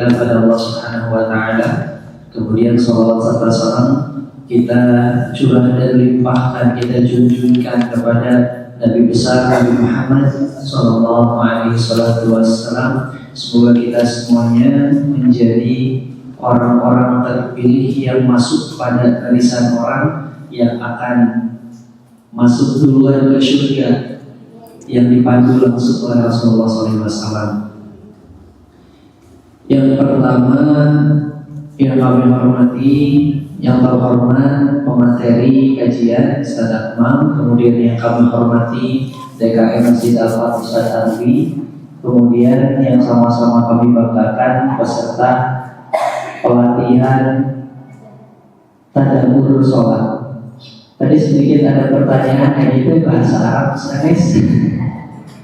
Alhamdulillah pada Allah Subhanahu wa taala. Kemudian salawat serta salam kita curah dan limpahkan, kita junjungkan kepada Nabi besar Nabi Muhammad sallallahu alaihi wasallam. Semoga kita semuanya menjadi orang-orang terpilih yang masuk pada barisan orang yang akan masuk duluan ke surga, yang dipandu langsung oleh Rasulullah SAW. Yang pertama yang kami hormati, yang terhormat pemateri kajian Ustaz Akmal, kemudian yang kami hormati DKM Masjid Al-Fatih Ustaz Arfi, kemudian yang sama-sama kami banggakan peserta pelatihan tadabbur sholat. Tadi sedikit ada pertanyaan kayak gitu, bahasa Arab Ustaz.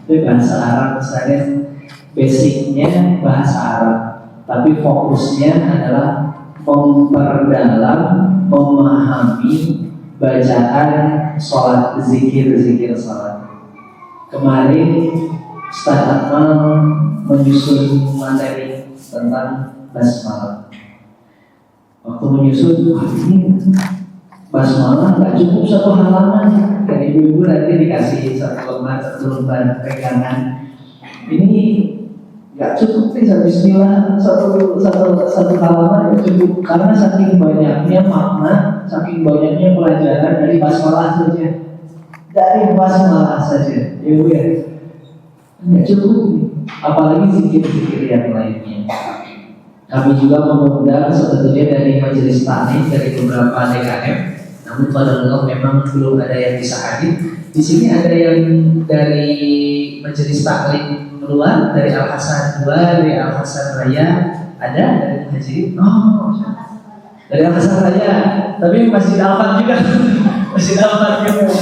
Itu bahasa Arab Ustaz. Basicnya bahasa Arab, tapi fokusnya adalah memperdalam, memahami bacaan sholat, zikir sholat. Kemarin Ustaz Akmal menyusun materi tentang basmalah. Waktu menyusun, ini basmalah nggak cukup satu halaman. Dan ibu-ibu nanti dikasih satu lembar pegangan. Ini nggak cukup nih, bismillah satu halaman ya cukup, karena saking banyaknya makna, saking banyaknya pelajaran dari basmalah saja, ya bu ya, nggak cukup nih, apalagi zikir-zikir yang lainnya. Kami juga mengundang sebetulnya dari majelis taklim dari beberapa DKM, namun pada memang belum ada yang bisa hadir. Di sini ada yang dari majelis taklim luar, dari Al-Hasan 2, dari Al-Hasan Raya, ada dari Muhajirin. Oh, dari Al-Hasan Raya, tapi Masjid Al-Fat juga. Masjid Al-Fat juga.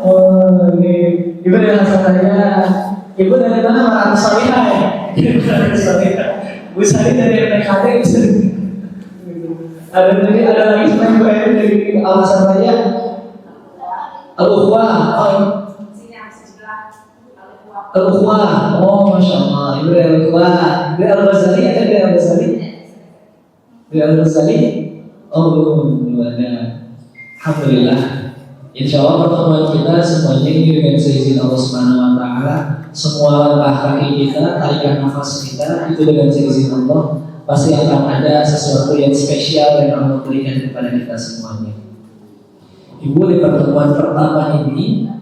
Oh, ini ibu dari Al-Hasan Raya. Ibu dari mana? Marah Salihah ya? Ibu dari Salihah. Bu Sari dari MKD. Ada lagi selain Bu Erin dari Al-Hasan Raya. Al-Ukhwah. Al-Ukhwah, oh Masya Allah, Ibu Al-Ukhwah. Ibu Al-Ghazali, ada Ibu Al-Ghazali? Ibu Al-Ghazali? Oh belum ada. Alhamdulillah. Insya Allah pertemuan kita semuanya ini dengan seizin Allah Subhanahu wa Ta'ala. Semua langkah kaki kita, tarikan nafas kita, itu dengan seizin Allah pasti akan ada sesuatu yang spesial yang Allah berikan kepada kita semuanya. Ibu, di pertemuan pertama ini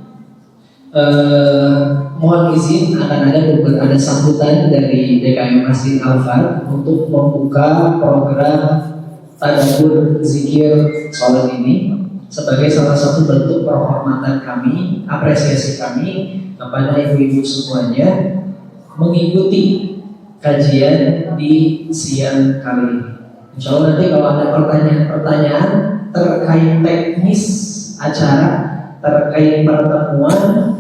mohon izin akan ada sambutan dari DKM Masjid Al-Fat untuk membuka program tadabbur zikir sholat ini sebagai salah satu bentuk penghormatan kami, apresiasi kami kepada ibu-ibu semuanya mengikuti kajian di siang kali ini. Insya Allah nanti kalau ada pertanyaan-pertanyaan terkait teknis acara, terkait pertemuan,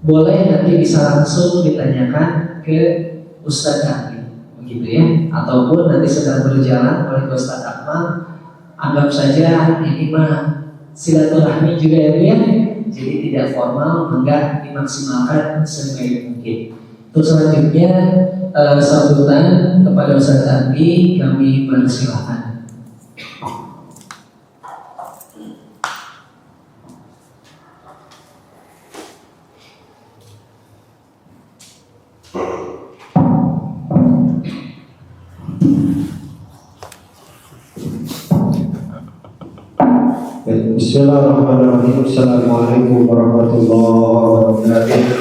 boleh nanti bisa langsung ditanyakan ke Ustadz Akmal, begitu ya, ataupun nanti sedang berjalan oleh Ustadz Akmal. Anggap saja ini mah silaturahmi juga ya, ya. Jadi tidak formal, enggak, dimaksimalkan sebaik mungkin. Terus selanjutnya sambutan kepada Ustadz Akmal, kami persilahkan. Bismillahirrahmanirrahim. Assalamualaikum warahmatullahi wabarakatuh.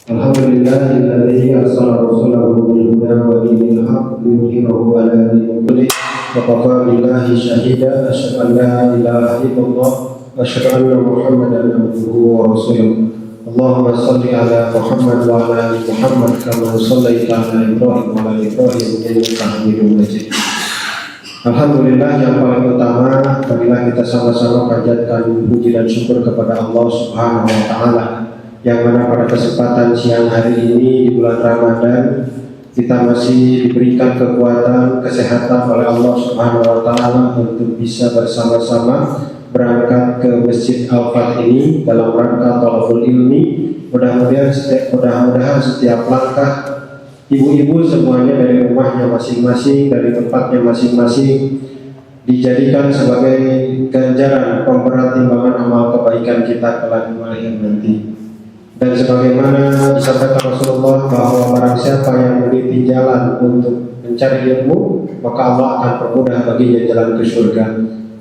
Alhamdulillahilladzi arsala rasulahu bil huda wa dinil haqq liyudhhirahu 'ala dinin kullihi wa kafa billahi shahida. Asyhadu an la ilaha illallah wa asyhadu anna Muhammadan abduhu wa rasuluh. Allahumma shalli ala Muhammad wa ala ali Muhammad kama shallaita ala Ibrahim wa ala Ibrahim innaka Hamidum Majid. Alhamdulillah, yang paling utama marilah kita sama-sama panjatkan puji dan syukur kepada Allah Subhanahu wa Ta'ala, yang mana pada kesempatan siang hari ini di bulan Ramadan kita masih diberikan kekuatan, kesehatan oleh Allah Subhanahu wa Ta'ala untuk bisa bersama-sama berangkat ke ke Masjid Al-Fat ini dalam rangka thalabul ilmi. Mudah-mudahan setiap langkah ibu-ibu semuanya dari rumahnya masing-masing, dari tempatnya masing-masing, dijadikan sebagai ganjaran pemberat timbangan amal kebaikan kita kelak di akhir nanti. Dan sebagaimana disampaikan Rasulullah bahwa barang siapa yang meniti jalan untuk mencari ilmu, maka Allah akan permudah baginya jalan ke surga.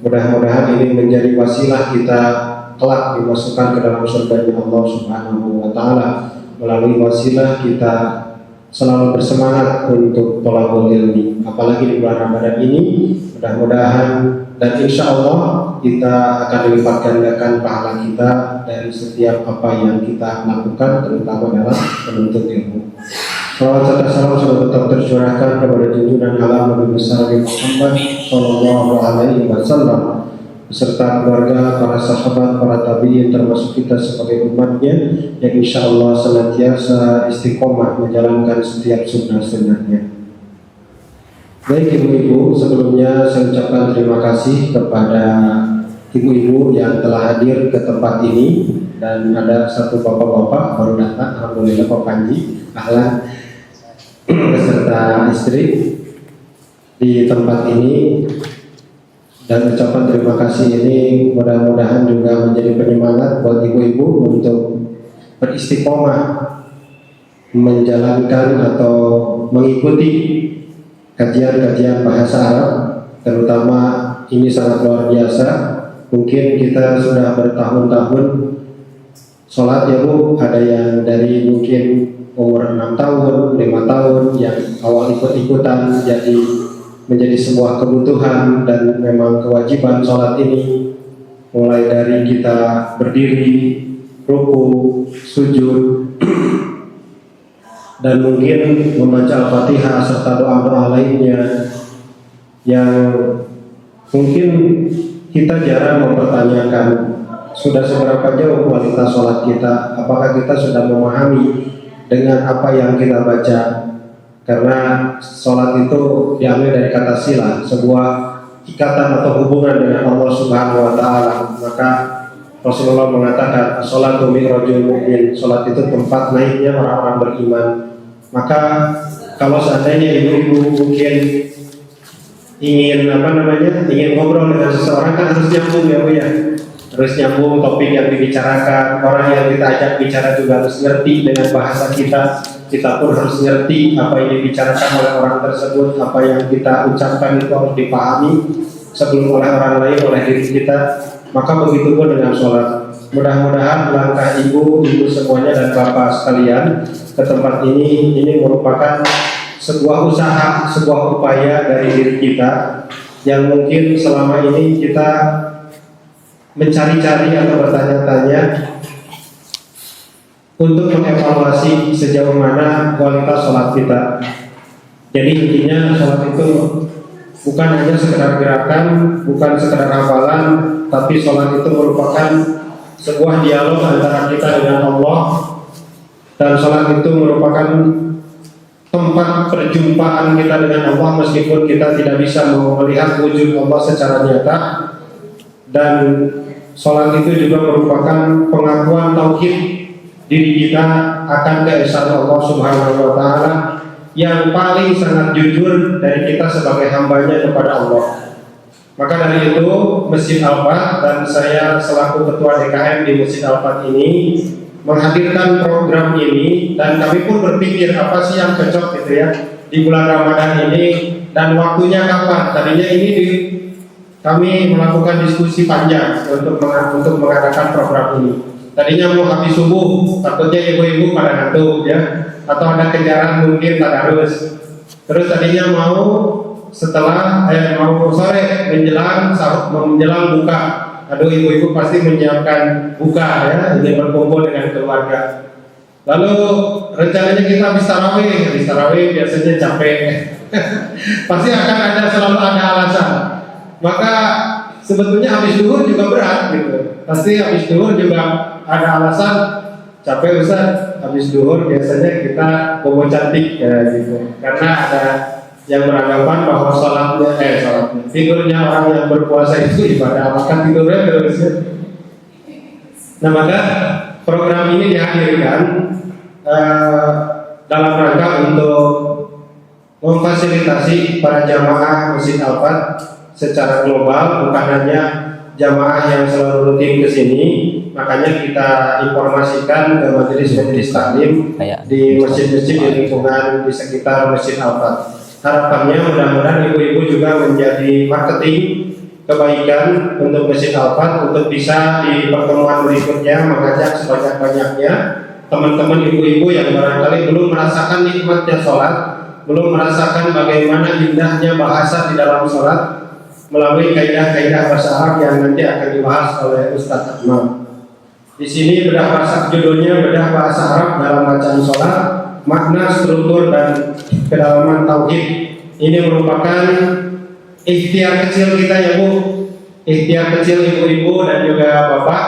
Mudah-mudahan ini menjadi wasilah kita kelak dimasukkan ke dalam surga Allah Subhanahu wa Ta'ala. Melalui wasilah kita selalu bersemangat untuk thalabul ilmi, apalagi di bulan Ramadan ini. Mudah-mudahan dan insya Allah kita akan dilipat gandakan pahala kita dari setiap apa yang kita lakukan, terutama dalam menuntut ilmu. Salawat serta salam semoga tetap tercurahkan kepada junjungan alam Nabi besar Muhammad Sallallahu Alaihi Wasallam beserta keluarga, para sahabat, para tabi'in, termasuk kita sebagai umatnya yang insya Allah senantiasa istiqomah menjalankan setiap sunnah-sunnahnya. Baik ibu-ibu, sebelumnya saya ucapkan terima kasih kepada ibu-ibu yang telah hadir ke tempat ini, dan ada satu bapak-bapak baru datang, alhamdulillah, Pak Panji, ahlan, beserta istri di tempat ini. Dan ucapan terima kasih ini mudah-mudahan juga menjadi penyemangat buat ibu-ibu untuk beristiqomah menjalankan atau mengikuti kajian-kajian bahasa Arab, terutama ini sangat luar biasa. Mungkin kita sudah bertahun-tahun sholat ya Bu, ada yang dari mungkin umur 6 tahun, 5 tahun, yang awal ikut-ikutan jadi menjadi sebuah kebutuhan dan memang kewajiban sholat ini, mulai dari kita berdiri, ruku, sujud, dan mungkin membaca Al-Fatihah serta doa-doa lainnya yang mungkin kita jarang mempertanyakan sudah seberapa jauh kualitas sholat kita, apakah kita sudah memahami dengan apa yang kita baca. Karena sholat itu diambil dari kata sila, sebuah ikatan atau hubungan dengan Allah Subhanahu wa Ta'ala. Maka Rasulullah mengatakan sholatu mi'rajul mu'min, sholat itu tempat naiknya orang-orang beriman. Maka kalau seandainya ibu-ibu mungkin ingin ingin ngobrol dengan seseorang, kan harus nyambung ya Bu ya, harus nyambung topik yang dibicarakan. Orang yang kita ajak bicara juga harus ngerti dengan bahasa kita pun harus ngerti apa yang dibicarakan oleh orang tersebut. Apa yang kita ucapkan itu harus dipahami sebelum oleh orang lain, oleh diri kita. Maka begitu pun dengan sholat. Mudah-mudahan langkah ibu semuanya dan bapak sekalian ke tempat ini merupakan sebuah usaha, sebuah upaya dari diri kita yang mungkin selama ini kita mencari-cari atau bertanya-tanya untuk mengevaluasi sejauh mana kualitas sholat kita. Jadi intinya sholat itu bukan hanya sekedar gerakan, bukan sekedar hafalan, tapi sholat itu merupakan sebuah dialog antara kita dengan Allah, dan sholat itu merupakan tempat perjumpaan kita dengan Allah meskipun kita tidak bisa melihat wujud Allah secara nyata. Dan sholat itu juga merupakan pengakuan tauhid diri kita akan keesaan Allah Subhanahu wa Ta'ala yang paling sangat jujur dari kita sebagai hambanya kepada Allah. Maka dari itu Masjid Al-Fat dan saya selaku ketua DKM di Masjid Al-Fat ini menghadirkan program ini, dan kami pun berpikir apa sih yang cocok gitu ya di bulan Ramadan ini dan waktunya kapan. Tadinya ini kami melakukan diskusi panjang untuk mengadakan program ini. Tadinya mau habis subuh, takutnya ibu-ibu pada ngantuk ya, atau ada kejaran mungkin tadarus. Terus tadinya mau setelah mau sore menjelang buka. Aduh, ibu-ibu pasti menyiapkan buka ya, ini berkumpul dengan keluarga. Lalu rencananya kita habis tarawih biasanya capek. Pasti akan selalu ada alasan. Maka sebetulnya habis duhur juga berat gitu. Pasti habis duhur juga ada alasan, capek Ustaz, habis duhur biasanya kita bobo cantik ya gitu. Karena ada yang beranggapan bahwa tidurnya orang yang berpuasa itu ibadah, maka tidurnya terus Nah, maka program ini dihadirkan dalam rangka untuk memfasilitasi para jamaah Masjid Al-Fat secara global, bukan hanya jamaah yang selalu rutin ke sini. Makanya kita informasikan ke majelis-majelis taklim di masjid-masjid di lingkungan di sekitar Masjid Al-Fat. Harapannya mudah-mudahan ibu-ibu juga menjadi marketing kebaikan untuk Masjid Al-Fat, untuk bisa di pertemuan berikutnya mengajak sebanyak-banyaknya teman-teman ibu-ibu yang barangkali belum merasakan nikmatnya sholat, belum merasakan bagaimana indahnya bahasa di dalam sholat melalui kaidah-kaidah bahasa Arab yang nanti akan dibahas oleh Ustadz Akmal. Di sini judulnya bedah bahasa Arab dalam bacaan sholat, makna, struktur, dan kedalaman tauhid. Ini merupakan ikhtiar kecil kita ya Bu, ikhtiar kecil ibu-ibu dan juga bapak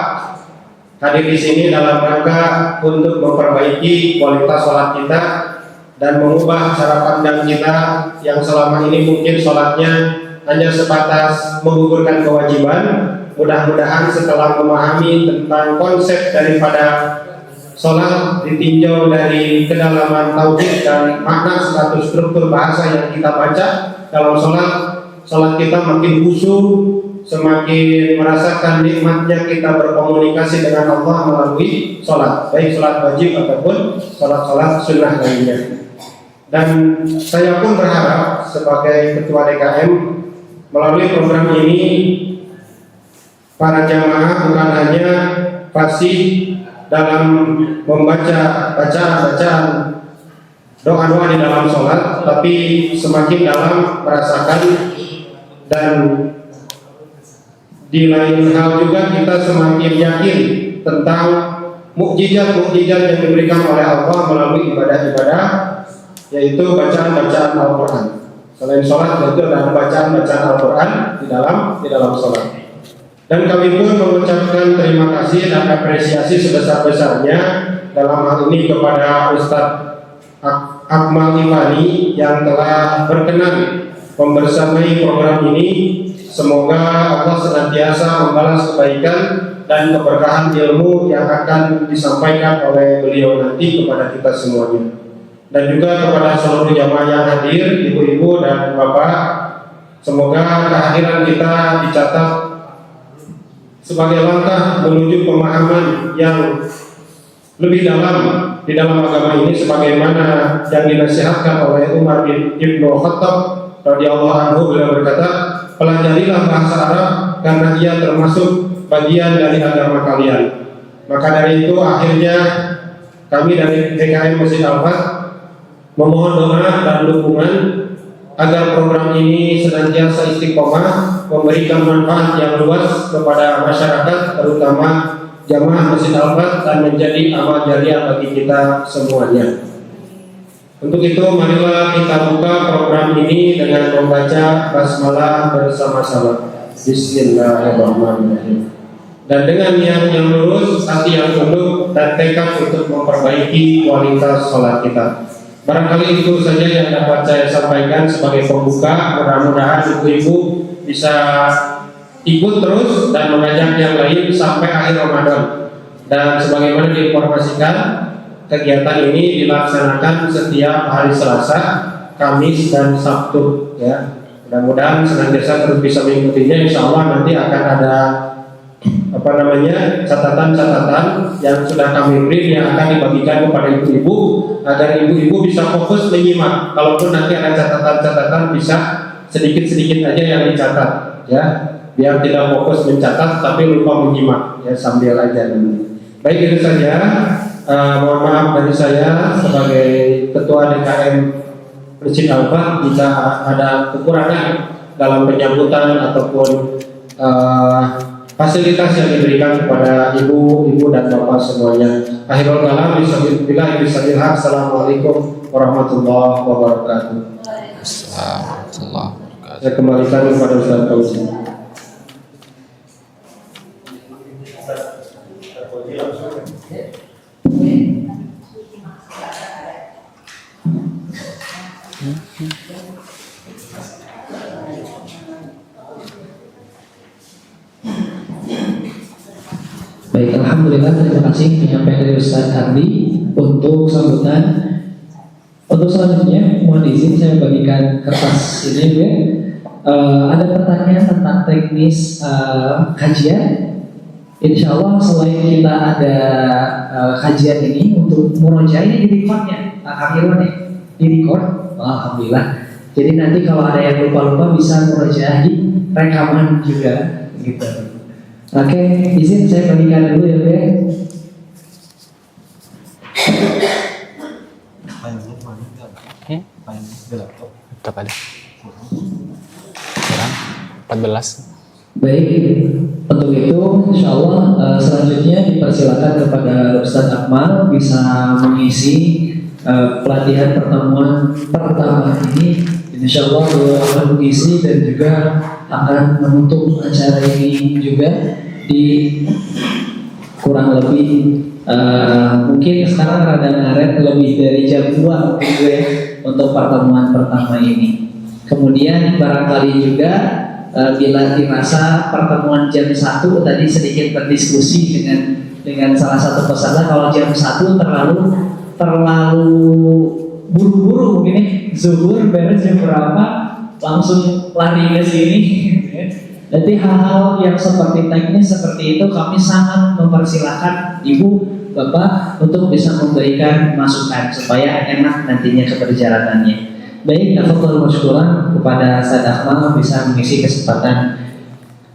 hadir di sini dalam rangka untuk memperbaiki kualitas sholat kita dan mengubah cara pandang kita yang selama ini mungkin sholatnya hanya sebatas menggugurkan kewajiban. Mudah-mudahan setelah memahami tentang konsep daripada sholat ditinjau dari kedalaman tauhid dan makna satu struktur bahasa yang kita baca dalam sholat kita makin khusyuk, semakin merasakan nikmatnya kita berkomunikasi dengan Allah melalui sholat, baik sholat wajib ataupun sholat sunnah lainnya. Dan saya pun berharap sebagai ketua DKM melalui program ini para jamaah bukan hanya fasih dalam membaca bacaan doa-doa di dalam sholat, tapi semakin dalam merasakan, dan di lain hal juga kita semakin yakin tentang mukjizat-mukjizat yang diberikan oleh Allah melalui ibadah-ibadah, yaitu bacaan-bacaan Al-Quran. Selain sholat, yaitu adalah bacaan-bacaan Al-Quran di dalam sholat. Dan kami pun mengucapkan terima kasih dan apresiasi sebesar-besarnya dalam hal ini kepada Ustadz Akmal Tifani yang telah berkenan membersamai program ini. Semoga Allah senantiasa membalas kebaikan dan keberkahan ilmu yang akan disampaikan oleh beliau nanti kepada kita semuanya. Dan juga kepada seluruh jamaah yang hadir, ibu-ibu dan bapak, semoga kehadiran kita dicatat sebagai langkah menuju pemahaman yang lebih dalam di dalam agama ini, sebagaimana yang dinasihatkan oleh Umar bin Khattab radhiyallahu anhu. Beliau berkata, pelajarilah bahasa Arab karena ia termasuk bagian dari agama kalian. Maka dari itu akhirnya kami dari DKM Masjid Al-Fat memohon doa dan dukungan agar program ini senantiasa istiqomah, memberikan manfaat yang luas kepada masyarakat, terutama jamaah Masjid Al-Fat, dan menjadi amal jariah bagi kita semuanya. Untuk itu marilah kita buka program ini dengan membaca basmalah bersama-sama. Bismillahirrahmanirrahim. Dan dengan niat yang lurus, hati yang tunduk, dan tekad untuk memperbaiki kualitas sholat kita. Barangkali itu saja yang dapat saya sampaikan sebagai pembuka. Mudah-mudahan ibu-ibu bisa ikut terus dan mengajak yang lain sampai akhir Ramadan. Dan sebagaimana diinformasikan, kegiatan ini dilaksanakan setiap hari Selasa, Kamis, dan Sabtu. Ya, mudah-mudahan senantiasa terus bisa mengikutinya. Insya Allah nanti akan ada catatan-catatan yang sudah kami print yang akan dibagikan kepada ibu-ibu agar ibu-ibu bisa fokus menyimak. Kalaupun nanti ada catatan-catatan, bisa sedikit-sedikit aja yang dicatat, ya, biar tidak fokus mencatat tapi lupa menyimak, ya, sambil aja nanti. Baik, itu saja. Mohon maaf dari saya sebagai ketua DKM Masjid Al-Fat jika ada kekurangan dalam penyambutan ataupun fasilitas yang diberikan kepada ibu-ibu dan bapak semuanya. Akhirul kalam, bismillah. Assalamualaikum warahmatullahi wabarakatuh. Saya kembalikan kepada Ustaz Fauzi. Baik, Baik, alhamdulillah, terima kasih penyampaian dari Ustaz Ardi untuk sambutan. Untuk selanjutnya, mohon izin saya bagikan kertas ini ya. Ada pertanyaan tentang teknis kajian. Insya Allah selain kita ada kajian ini untuk murojaah ini di recordnya, akhirnya nih di record. Alhamdulillah. Jadi nanti kalau ada yang lupa-lupa bisa murojaah di rekaman juga, gitu. Oke, izin saya bagikan dulu ya, Be. Berapa ada? Kurang 14. Baik, untuk itu insya Allah selanjutnya dipersilakan kepada Ustadz Akmal bisa mengisi pelatihan pertemuan pertama ini. Insya Allah beliau akan mengisi dan juga akan menutup acara ini juga di kurang lebih mungkin sekarang rada ngaret lebih dari jam 2 mungkin ya, untuk pertemuan pertama ini. Kemudian barangkali juga bila dirasa pertemuan jam 1 tadi sedikit berdiskusi dengan salah satu peserta, kalau jam 1 terlalu buru-buru mungkin nih, zuhur beres jam berapa langsung lari ke sini. Jadi hal-hal yang seperti teknis seperti itu kami sangat mempersilahkan Ibu Bapak untuk bisa memberikan masukan supaya enak nantinya keberjalanannya. Baik, tafadhol masykuran kepada Ustaz Akmal bisa mengisi kesempatan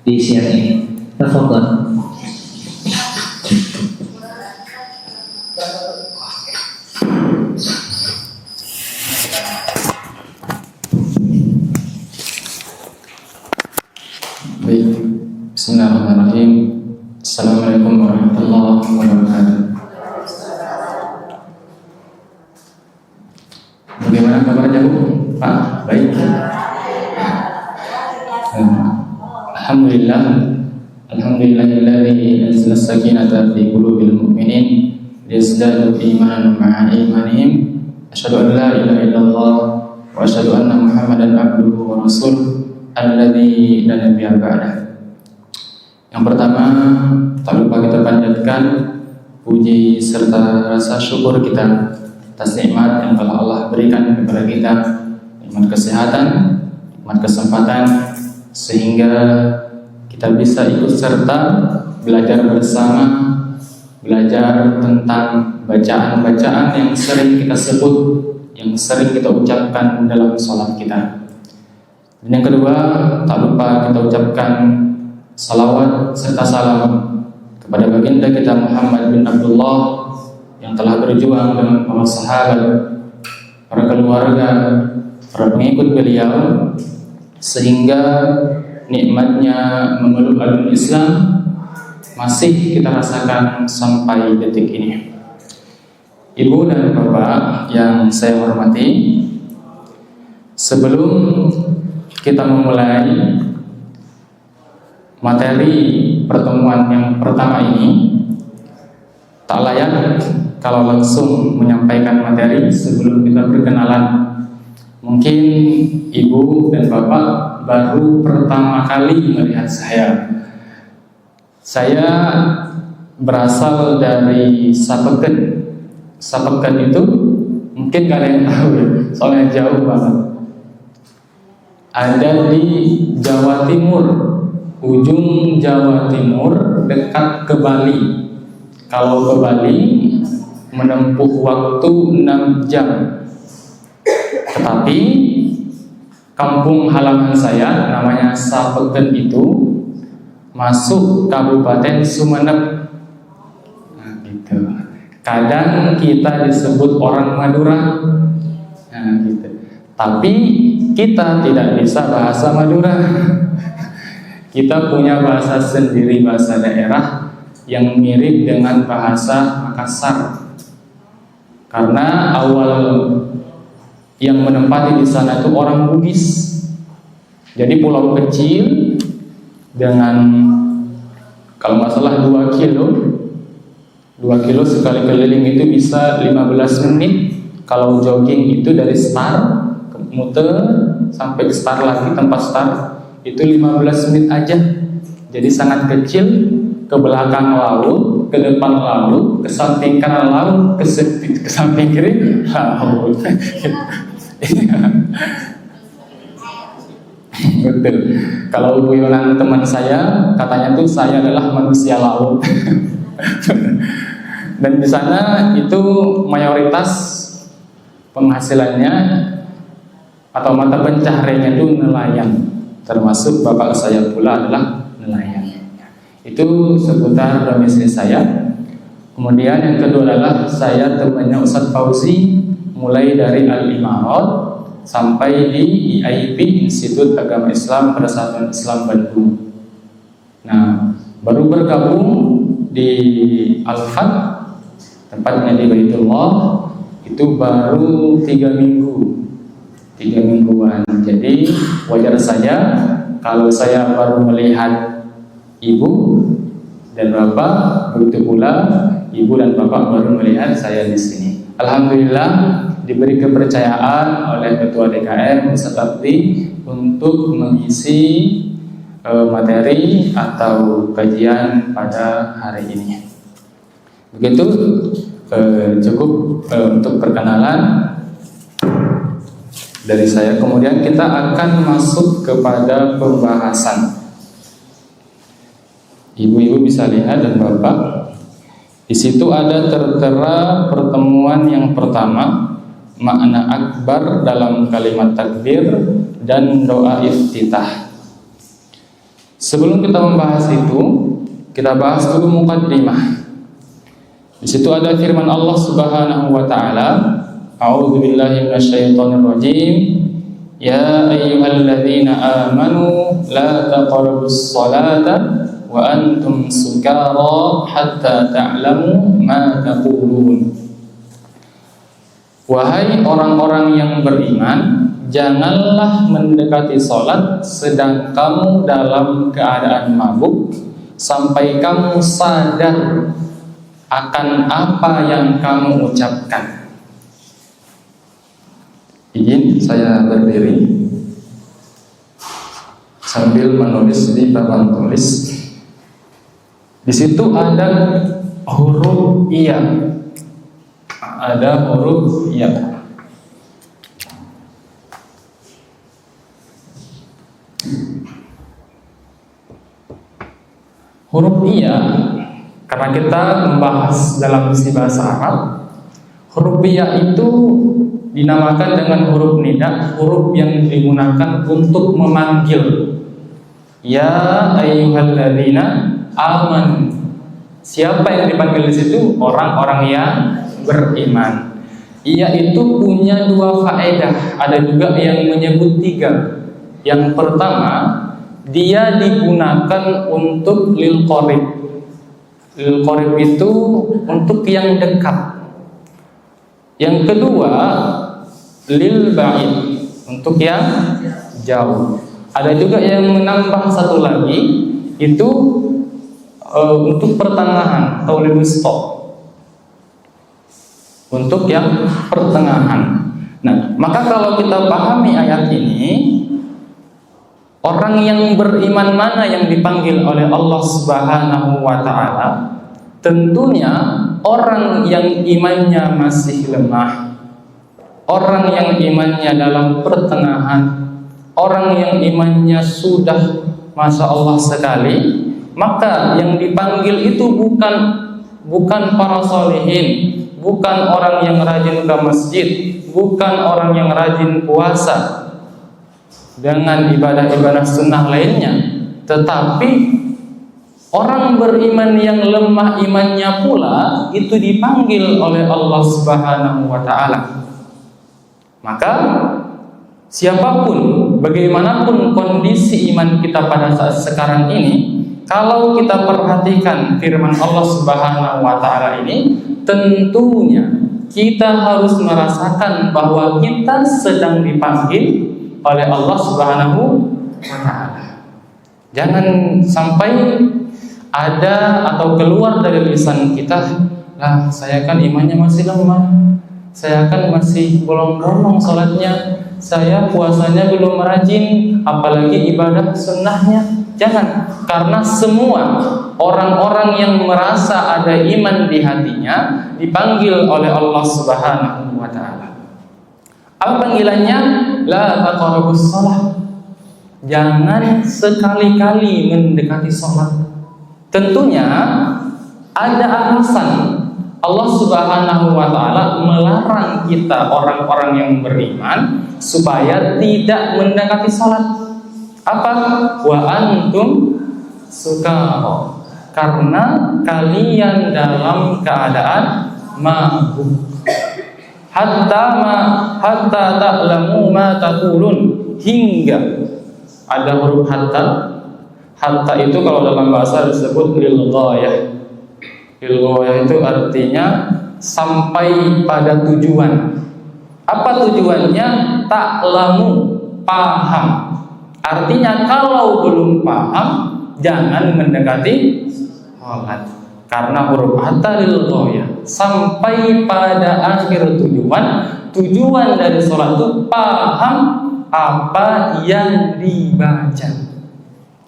di siang ini. Tafadhol. Baik, bismillahirrahmanirrahim. Assalamualaikum warahmatullahi wabarakatuh. Bagaimana kabarnya Bu? Pak, baik. Alhamdulillah. Alhamdulillahilladzi anzala as-sakinata fi qulubil mu'minin liyazdadu imanan ma'a imanihim. Asyhadu an la ilaha illallah wa asyhadu anna Muhammadan abduhu wa rasuluh alladzi la nabiyya ba'dah. Yang pertama, tak lupa kita panjatkan puji serta rasa syukur kita atas nikmat yang telah Allah berikan kepada kita, nikmat kesehatan, nikmat kesempatan, sehingga kita bisa ikut serta belajar bersama, belajar tentang bacaan-bacaan yang sering kita sebut, yang sering kita ucapkan dalam sholat kita. Dan yang kedua, tak lupa kita ucapkan salawat serta salam kepada baginda kita Muhammad bin Abdullah yang telah berjuang dengan para sahabat, para keluarga, para pengikut beliau, sehingga nikmatnya memeluk agama Islam masih kita rasakan sampai detik ini. Ibu dan Bapak yang saya hormati, sebelum kita memulai materi pertemuan yang pertama ini, tak layak kalau langsung menyampaikan materi sebelum kita berkenalan. Mungkin Ibu dan Bapak baru pertama kali melihat saya. Saya berasal dari Sapeken. Sapeken itu mungkin kalian tahu ya, soalnya jauh banget. Ada di Jawa Timur, ujung Jawa Timur, dekat ke Bali. Kalau ke Bali menempuh waktu 6 jam. Tetapi kampung halaman saya namanya Sapeken itu masuk Kabupaten Sumeneb. Nah, gitu. Kadang kita disebut orang Madura. Nah, gitu. Tapi kita tidak bisa bahasa Madura. Kita punya bahasa sendiri, bahasa daerah yang mirip dengan bahasa Makassar. Karena awal yang menempati di sana itu orang Bugis. Jadi pulau kecil dengan kalau nggak salah 2 kilo. 2 kilo sekali keliling itu bisa 15 menit. Kalau jogging itu dari start muter sampai start lagi, tempat start itu 15 menit aja. Jadi sangat kecil, ke belakang laut, ke depan laut, ke samping kanan laut, ke samping kiri laut. Betul. Kalau guyonan teman saya, katanya tuh saya adalah manusia laut. Dan di sana itu mayoritas penghasilannya atau mata pencahariannya itu nelayan. Termasuk bapak saya pula adalah nelayan. Itu seputar domisili saya. Kemudian yang kedua adalah saya temannya Ustadz Fauzi, mulai dari Al-Imarat sampai di IIP, Institut Agama Islam Persatuan Islam Bandung. Nah, baru bergabung di Al-Fat, tempatnya di Baitullah, itu baru 3 mingguan. Jadi wajar saja kalau saya baru melihat ibu dan bapak, begitu pula ibu dan bapak baru melihat saya di sini. Alhamdulillah diberi kepercayaan oleh Ketua DKM Ustadz Abdi untuk mengisi materi atau kajian pada hari ini. Begitu cukup untuk perkenalan dari saya. Kemudian kita akan masuk kepada pembahasan. Ibu-ibu bisa lihat dan bapak, di situ ada tertera pertemuan yang pertama, makna akbar dalam kalimat takbir dan doa iftitah. Sebelum kita membahas itu, kita bahas dulu muqaddimah. Di situ ada firman Allah Subhanahu wa taala, A'udzubillahi minasyaitonir rajim. Ya ayyuhalladzina amanu la taqrabus salata wa antum sukara hatta ta'lamu ma taqulun. Wahai orang-orang yang beriman, janganlah mendekati salat sedang kamu dalam keadaan mabuk sampai kamu sadar akan apa yang kamu ucapkan. Izin saya berdiri sambil menulis di papan tulis. Di situ ada huruf iya. Ada huruf iya. Huruf iya, karena kita membahas dalam sisi bahasa Arab, huruf iya itu dinamakan dengan huruf nida, huruf yang digunakan untuk memanggil. Ya ayyuhalladzina amanu. Siapa yang dipanggil di situ? Orang-orang yang beriman. Ia itu punya 2 faedah. Ada juga yang menyebut 3. Yang pertama, dia digunakan untuk lil qarib. Lil qarib itu untuk yang dekat. Yang kedua, lil ba'id, untuk yang jauh. Ada juga yang menambah satu lagi, itu untuk pertengahan atau lil wusta, untuk yang pertengahan. Nah, maka kalau kita pahami ayat ini, orang yang beriman mana yang dipanggil oleh Allah Subhanahu wa taala? Tentunya orang yang imannya masih lemah, orang yang imannya dalam pertengahan, orang yang imannya sudah Masya Allah sekali, maka yang dipanggil itu bukan para sholihin, bukan orang yang rajin ke masjid, bukan orang yang rajin puasa dengan ibadah-ibadah sunnah lainnya, tetapi orang beriman yang lemah imannya pula itu dipanggil oleh Allah Subhanahu wa taala. Maka siapapun, bagaimanapun kondisi iman kita pada saat sekarang ini, kalau kita perhatikan firman Allah Subhanahu wa taala ini, tentunya kita harus merasakan bahwa kita sedang dipanggil oleh Allah Subhanahu wa taala. Jangan sampai ada atau keluar dari lisan kita, saya kan imannya masih lemah, saya kan masih bolong-bolong salatnya, saya puasanya belum rajin, apalagi ibadah sunnahnya. Jangan, karena semua orang-orang yang merasa ada iman di hatinya dipanggil oleh Allah Subhanahu wa taala. Apa panggilannya? La taqrabus shalah. Jangan sekali-kali mendekati sholat. Tentunya ada alasan Allah Subhanahu wa taala melarang kita orang-orang yang beriman supaya tidak mendekati sholat. Apa? Wa antum sukara. Karena kalian dalam keadaan mabuk. Hatta ta'lamu ma taqulun, hingga ada huruf hatta. Hatta itu kalau dalam bahasa disebut lil ghayah. Lil ghayah itu artinya sampai pada tujuan. Apa tujuannya? Ta'lamu, paham. Artinya kalau belum paham jangan mendekati sholat. Karena huruf hatta lil ghayah, sampai pada akhir tujuan. Tujuan dari sholat itu paham apa yang dibaca.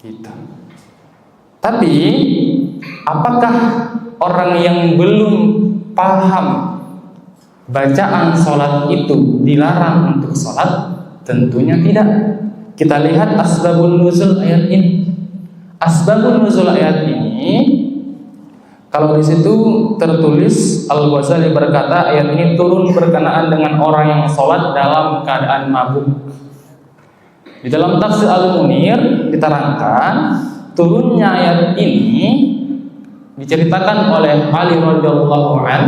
Gitu. Tapi apakah orang yang belum paham bacaan sholat itu dilarang untuk sholat? Tentunya tidak. Kita lihat asbabun nuzul ayat ini. Asbabun nuzul ayat ini, kalau di situ tertulis, Al-Ghazali berkata ayat ini turun berkenaan dengan orang yang sholat dalam keadaan mabuk. Di dalam tafsir Al-Munir diterangkan turunnya ayat ini diceritakan oleh Ali radhiyallahu an.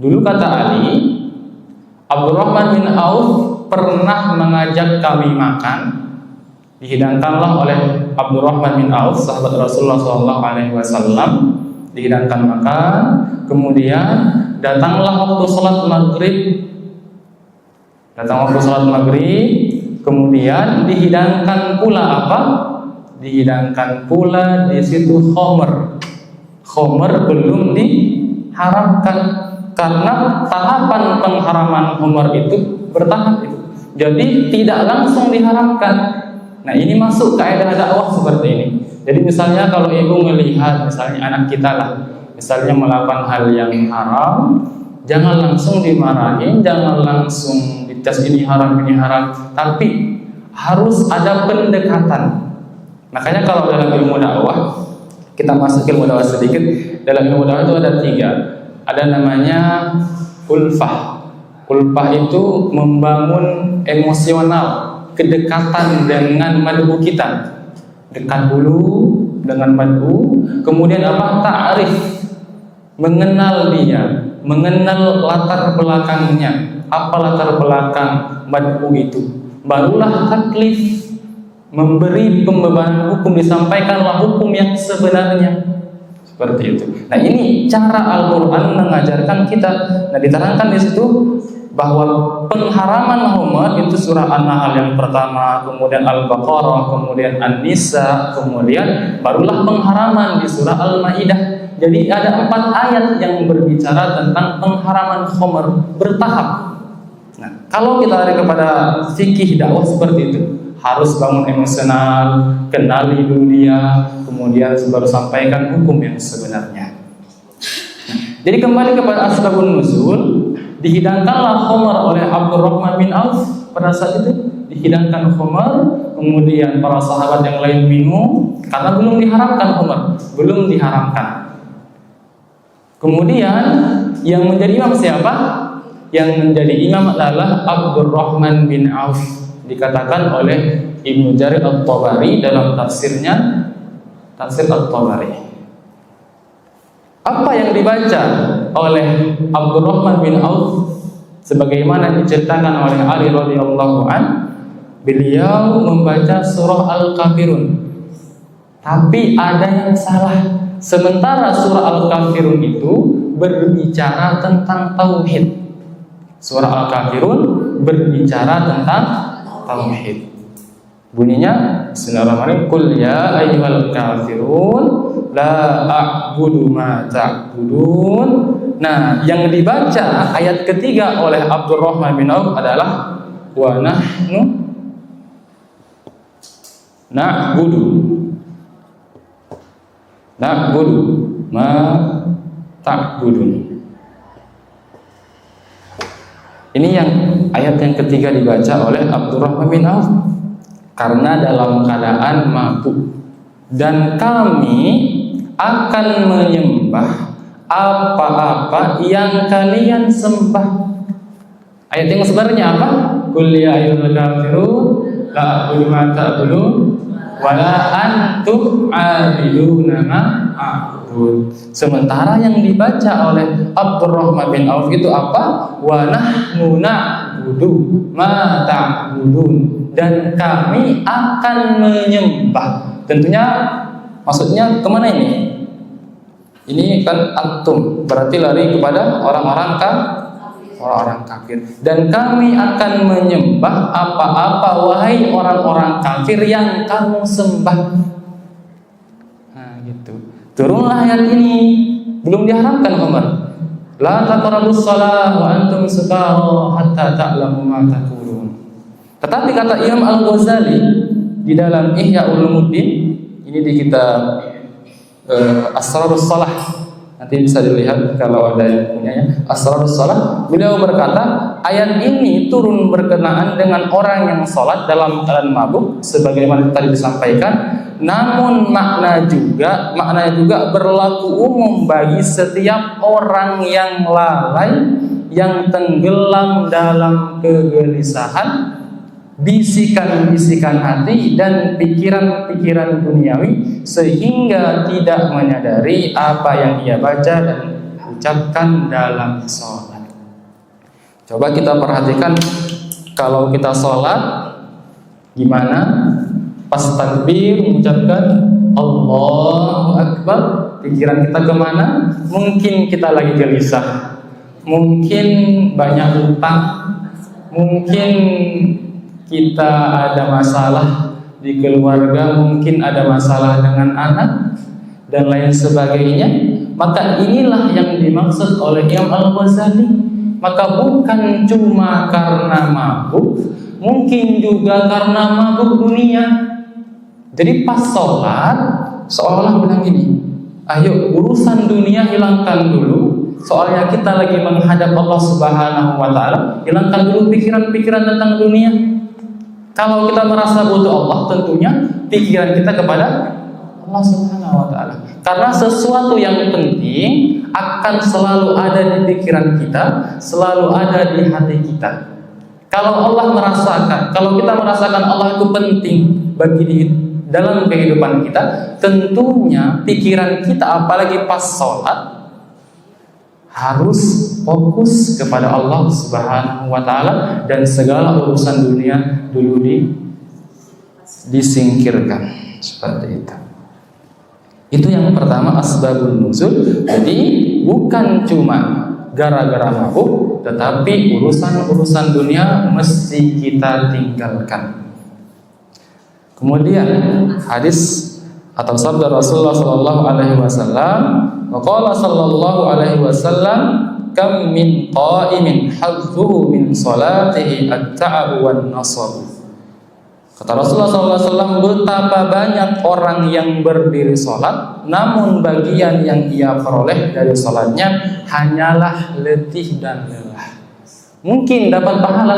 Dulu kata Ali, Abdurrahman bin Auf pernah mengajak kami makan. Dihidangkanlah oleh Abdurrahman bin Auf, sahabat Rasulullah SAW, dihidangkan makan. Kemudian datanglah waktu sholat maghrib. Kemudian dihidangkan pula apa? Dihidangkan pula di situ khomer. Khomer belum diharamkan karena tahapan pengharaman khomer itu bertahap itu. Jadi tidak langsung diharamkan. Nah, ini masuk kaidah dakwah seperti ini. Jadi misalnya kalau ibu melihat misalnya anak kita lah, misalnya melakukan hal yang haram, jangan langsung dimarahin, jangan langsung dites ini haram, tapi harus ada pendekatan. Makanya kalau dalam ilmu dakwah, kita masuk ilmu dakwah sedikit. Dalam ilmu dakwah itu ada 3. Ada namanya ulfah. Ulfah itu membangun emosional, kedekatan dengan mad'u kita. Dekat dulu dengan mad'u, kemudian apa? Ta'rif, mengenal dia, mengenal latar belakangnya. Apa latar belakang mad'u itu? Barulah taklif, memberi pembebanan hukum, disampaikanlah hukum yang sebenarnya. Seperti itu. Nah, ini cara Al-Qur'an mengajarkan kita. Nah, diterangkan di situ bahwa pengharaman homer itu surah An-Nahl yang pertama, kemudian Al-Baqarah, kemudian An-Nisa, kemudian barulah pengharaman di surah Al-Maidah. Jadi ada 4 ayat yang berbicara tentang pengharaman homer bertahap. Nah, kalau kita lari kepada fikih dakwah seperti itu, harus bangun emosional, kenali dunia, kemudian baru sampaikan hukum yang sebenarnya. Jadi kembali kepada asbabun nuzul, dihidangkanlah khomer oleh Abdurrahman bin Auf pada saat itu, dihidangkan khomer, kemudian para sahabat yang lain minum karena belum diharamkan khomer, belum diharamkan. Kemudian yang menjadi imam siapa? Yang menjadi imam adalah Abdurrahman bin Auf. Dikatakan oleh Ibnu Jarir At-Tabari dalam tafsirnya, Tafsir At-Tabari. Apa yang dibaca oleh Abdurrahman bin Auf sebagaimana diceritakan oleh Ali radhiyallahu an, beliau membaca surah Al-Kafirun. Tapi ada yang salah. Sementara surah Al-Kafirun itu berbicara tentang tauhid. Surah Al-Kafirun berbicara tentang tauhid. Bunyinya Bismillahirrahmanirrahim, Qul ya ayyuhal kafirun la a'budu ma ta'budun. Nah, yang dibaca ayat ketiga oleh Abdurrahman bin Auf adalah wa nahnu na'budu ma ta'budun. Ini yang ayat yang ketiga dibaca oleh Abdurrahman bin Auf, karena dalam keadaan mabuk, dan kami akan menyembah apa-apa yang kalian sembah. Ayat yang sebenarnya apa? Qul ya ayyuhal kafirun la a'budu ma ta'budun wa la antum 'abiduna ma a'bud. Sementara yang dibaca oleh Abdurrahman bin Auf itu apa? Wa nahnu na'budu ma ta'budun, dan kami akan menyembah. Tentunya maksudnya kemana ini? Ini kan antum, berarti lari kepada orang-orang kafir. Dan kami akan menyembah apa-apa wahai orang-orang kafir yang kamu sembah. Nah, gitu. Turunlah ayat ini. Belum diharamkan Umar. La taqrabus shalah wa antum sukara hatta ta'lamu ma taqulun. Tetapi kata Imam Al-Ghazali di dalam Ihya Ulumuddin, ini di kitab Asrarus Shalah, nanti bisa dilihat kalau ada yang punyanya, Asrarus Shalah. Beliau berkata, ayat ini turun berkenaan dengan orang yang sholat dalam keadaan mabuk, sebagaimana tadi disampaikan. Namun maknanya juga berlaku umum bagi setiap orang yang lalai, yang tenggelam dalam kegelisahan, bisikan-bisikan hati dan pikiran-pikiran duniawi, sehingga tidak menyadari apa yang ia baca dan ucapkan dalam sholat. Coba kita perhatikan, kalau kita sholat gimana? Pas takbir mengucapkan Allahu Akbar, pikiran kita kemana? Mungkin kita lagi gelisah, mungkin banyak utang, mungkin kita ada masalah di keluarga, mungkin ada masalah dengan anak dan lain sebagainya. Maka inilah yang dimaksud oleh Imam Al-Ghazali. Maka bukan cuma karena mabuk, mungkin juga karena mabuk dunia. Jadi pas sholat seolah bilang gini, ayo urusan dunia hilangkan dulu, soalnya kita lagi menghadap Allah Subhanahu wa Ta'ala. Hilangkan dulu pikiran-pikiran tentang dunia. Kalau kita merasa butuh Allah, tentunya pikiran kita kepada Allah Subhanahu wa Ta'ala. Karena sesuatu yang penting akan selalu ada di pikiran kita, selalu ada di hati kita. Kalau kita merasakan Allah itu penting bagi dalam kehidupan kita, tentunya pikiran kita, apalagi pas sholat, harus fokus kepada Allah Subhanahu wa Ta'ala, dan segala urusan dunia dulu disingkirkan. Seperti itu. Itu yang pertama, asbabun nuzul. Jadi bukan cuma gara-gara mabuk, tetapi urusan-urusan dunia mesti kita tinggalkan. Kemudian hadis atau sabda Rasulullah sallallahu alaihi wasallam, waqala sallallahu alaihi wasallam, kam min qa'imin hadzuhu min salatihi at-ta'ab wan nasab. Kata Rasulullah sallallahu alaihi wasallam, betapa banyak orang yang berdiri salat, namun bagian yang ia peroleh dari salatnya hanyalah letih dan lelah. Mungkin dapat pahala,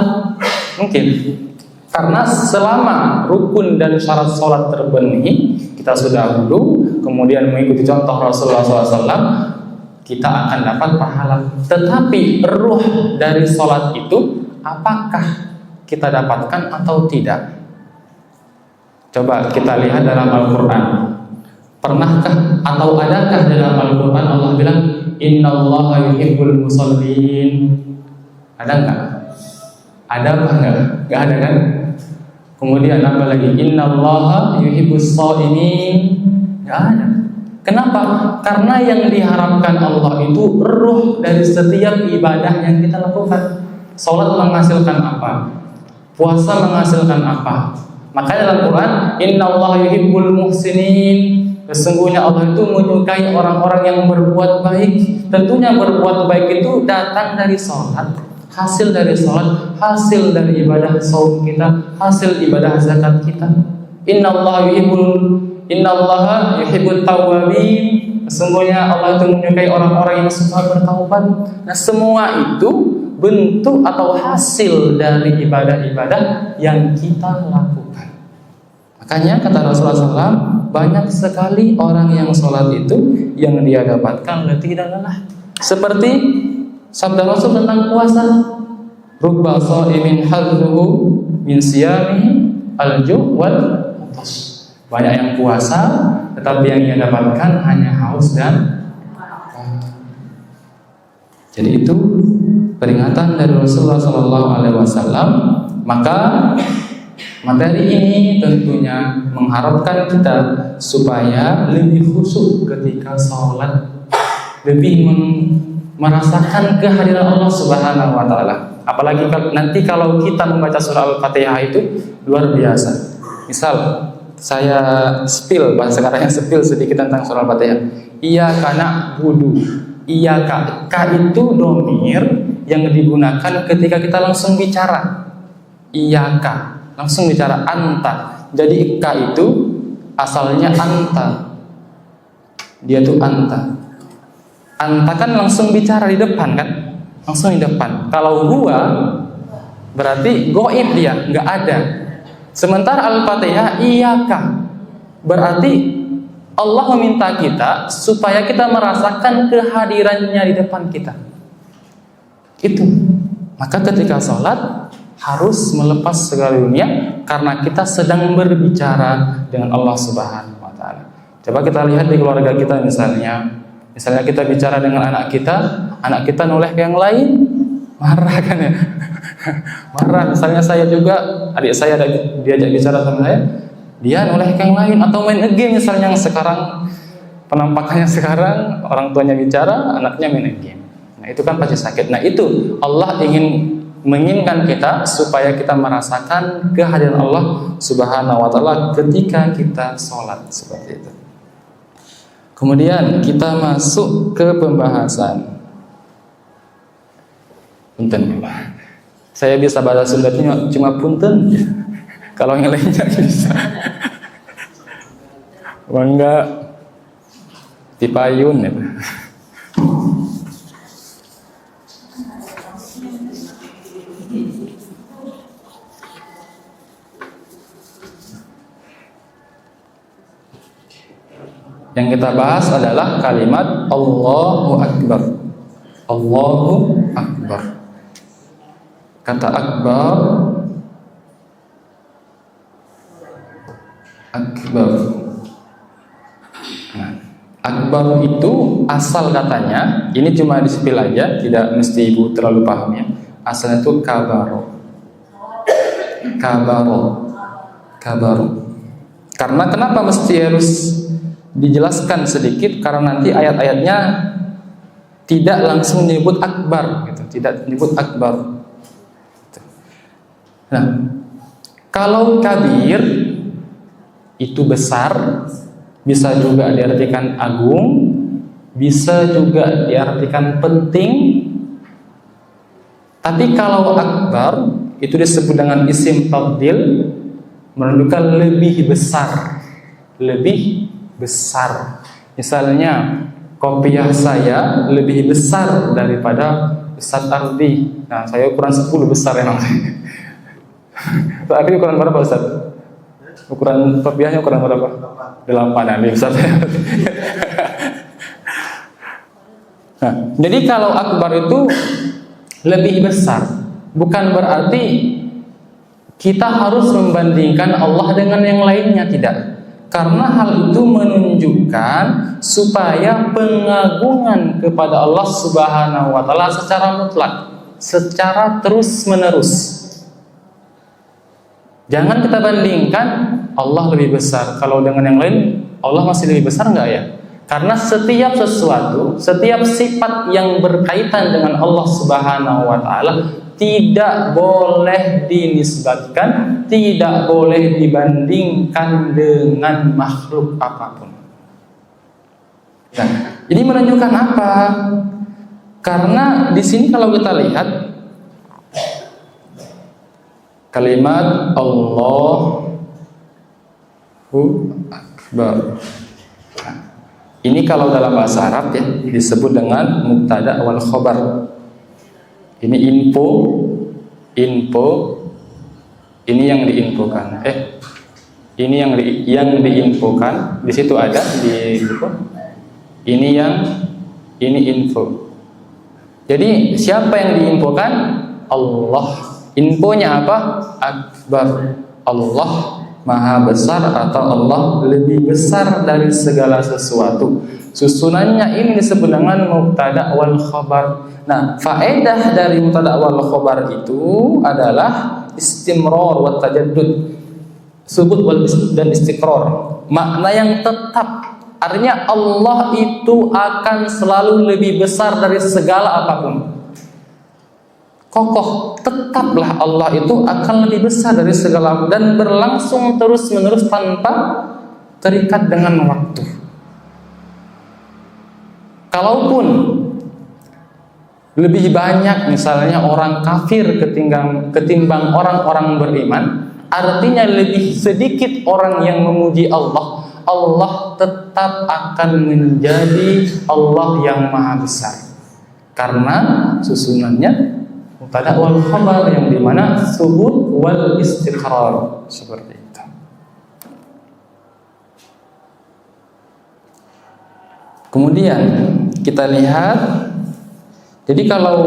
mungkin. Karena selama rukun dan syarat sholat terpenuhi, kita sudah wudu, kemudian mengikuti contoh Rasulullah SAW, kita akan dapat pahala. Tetapi ruh dari sholat itu, apakah kita dapatkan atau tidak? Coba kita lihat dalam Al-Quran. Pernahkah atau adakah dalam Al-Quran Allah bilang, Innallaha yuhibbul musallin? Ada enggak? Ada apa enggak? Enggak ada kan? Kemudian apa lagi? Innallaha yuhibbus shaimin. Enggak ada. Kenapa? Karena yang diharapkan Allah itu ruh dari setiap ibadah yang kita lakukan. Salat menghasilkan apa? Puasa menghasilkan apa? Makanya dalam Quran, Innallaha yuhibbul muhsinin. Sesungguhnya Allah itu menyukai orang-orang yang berbuat baik. Tentunya berbuat baik itu datang dari salat. hasil dari sholat, hasil dari ibadah saum kita, hasil ibadah zakat kita. Innallaha yuhibbut tawwabin. Sesungguhnya Allah itu menyukai orang-orang yang suka bertaubat. Nah, semua itu bentuk atau hasil dari ibadah-ibadah yang kita lakukan. Makanya kata Rasulullah SAW, banyak sekali orang yang sholat itu yang dia dapatkan letih dan lelah. Seperti sabda Rasul tentang puasa, rubba sha'imin hadzuhu min siyamihi al-ju' wal atash. Banyak yang puasa, tetapi yang ia dapatkan hanya haus dan jadi itu peringatan dari Rasulullah SAW. Maka materi ini tentunya mengharapkan kita supaya lebih khusyuk ketika sholat, lebih merasakan kehadiran Allah Subhanahu wa Ta'ala. Apalagi nanti kalau kita membaca surah Al-Fatihah itu luar biasa. Misal saya bahasa sekarang spill sedikit tentang surah Al-Fatihah. Iyyaka na'budu. Iyyaka, ka itu domir yang digunakan ketika kita langsung bicara. Iyyaka, langsung bicara anta. Jadi ka itu asalnya anta. Dia tuh anta. Anta kan langsung bicara di depan kan? Langsung di depan. Kalau gua berarti goib dia, nggak ada. Sementara Al-Fatihah iyyaka berarti Allah meminta kita supaya kita merasakan kehadirannya di depan kita. Itu. Maka ketika sholat harus melepas segala dunia karena kita sedang berbicara dengan Allah Subhanahu wa Ta'ala. Coba kita lihat di keluarga kita misalnya kita bicara dengan anak kita noleh ke yang lain, marah kan ya? Marah. Misalnya saya juga, adik saya diajak bicara sama saya, dia noleh ke yang lain atau main game misalnya, yang sekarang penampakannya sekarang orang tuanya bicara, anaknya main game. Nah, itu kan pasti sakit. Nah, itu Allah menginginkan kita supaya kita merasakan kehadiran Allah Subhanahu wa Ta'ala ketika kita sholat seperti itu. Kemudian kita masuk ke pembahasan. Punten, saya bisa bahasa Sunda cuma punten. Kalau yang lainnya bisa. Bangga dipayun itu. Yang kita bahas adalah kalimat Allahu Akbar. Allahu Akbar. Kata akbar, akbar. Nah, akbar itu asal katanya, ini cuma di-spill aja, tidak mesti ibu terlalu paham ya. Asalnya itu kabaro. Kabaro. Kabaro. Karena kenapa mesti harus dijelaskan sedikit? Karena nanti ayat-ayatnya tidak langsung menyebut akbar gitu, tidak menyebut akbar. Nah, kalau kabir itu besar, bisa juga diartikan agung, bisa juga diartikan penting. Tapi kalau akbar itu disebut dengan isim tafdil, menunjukkan lebih besar, lebih besar. Misalnya kopiah saya lebih besar daripada Ustaz Ardi. Nah, saya ukuran 10 besar emang. Ardi ukuran berapa Ustaz? Ukuran kopiahnya ukuran berapa? 8. Nah, Ustaz. Nah, jadi kalau akbar itu lebih besar, bukan berarti kita harus membandingkan Allah dengan yang lainnya, tidak. Karena hal itu menunjukkan supaya pengagungan kepada Allah Subhanahu wa Ta'ala secara mutlak, secara terus-menerus. Jangan kita bandingkan Allah lebih besar, kalau dengan yang lain Allah masih lebih besar enggak ya? Karena setiap sesuatu, setiap sifat yang berkaitan dengan Allah Subhanahu wa Ta'ala tidak boleh dinisbatkan, tidak boleh dibandingkan dengan makhluk apapun. Nah, ini menunjukkan apa? Karena di sini kalau kita lihat kalimat Allahu Akbar. Ini kalau dalam bahasa Arab ya disebut dengan mubtada wal khobar. Ini info, ini yang diinfokan. Ini yang diinfokan. Di situ ada di info. Ini info. Jadi siapa yang diinfokan? Allah. Infonya apa? Akbar. Allah Maha besar atau Allah lebih besar dari segala sesuatu. Susunannya ini disebut dengan mubtada wal khabar. Nah, faedah dari mubtada wal khabar itu adalah istimrar wa tajaddud. Subut dan istiqrar. Makna yang tetap. Artinya Allah itu akan selalu lebih besar dari segala apapun. Kokoh, tetaplah Allah itu akan lebih besar dari segala dan berlangsung terus-menerus tanpa terikat dengan waktu. Kalaupun lebih banyak misalnya orang kafir ketimbang orang-orang beriman, artinya lebih sedikit orang yang memuji Allah, Allah tetap akan menjadi Allah yang maha besar. Karena susunannya mubtada wal khabar yang dimana subut wal istiqrar seperti itu. Kemudian kita lihat, jadi kalau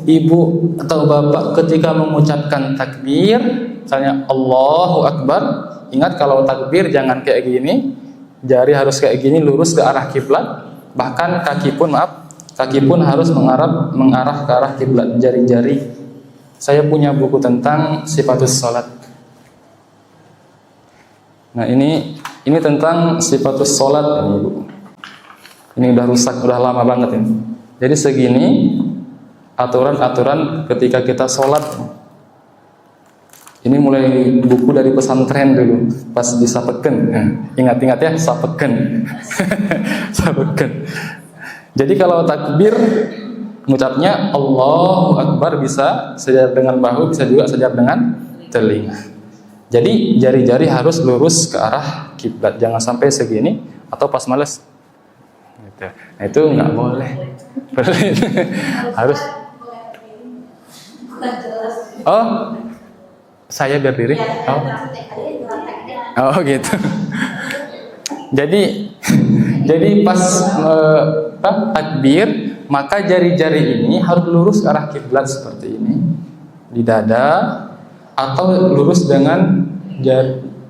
ibu atau bapak ketika mengucapkan takbir, misalnya Allahu Akbar, ingat kalau takbir jangan kayak gini, jari harus kayak gini lurus ke arah kiblat, bahkan kaki pun harus mengarah ke arah kiblat, jari-jari. Saya punya buku tentang sifatus salat. Nah, ini tentang sifatus salat ini, Bu. Ini udah rusak, udah lama banget ini. Jadi segini aturan-aturan ketika kita salat. Ini mulai buku dari pesantren dulu, pas di Sapeken. Ingat-ingat ya, Sapeken. Sapeken. Jadi kalau takbir mengucapnya Allahu Akbar bisa sejajar dengan bahu, bisa juga sejajar dengan telinga. Jadi jari-jari harus lurus ke arah kiblat, jangan sampai segini atau pas males. Gitu. Nah, itu nggak boleh. Harus. Oh, saya berdiri. Oh gitu. Jadi pas takbir, maka jari-jari ini harus lurus ke arah kiblat seperti ini di dada, atau lurus dengan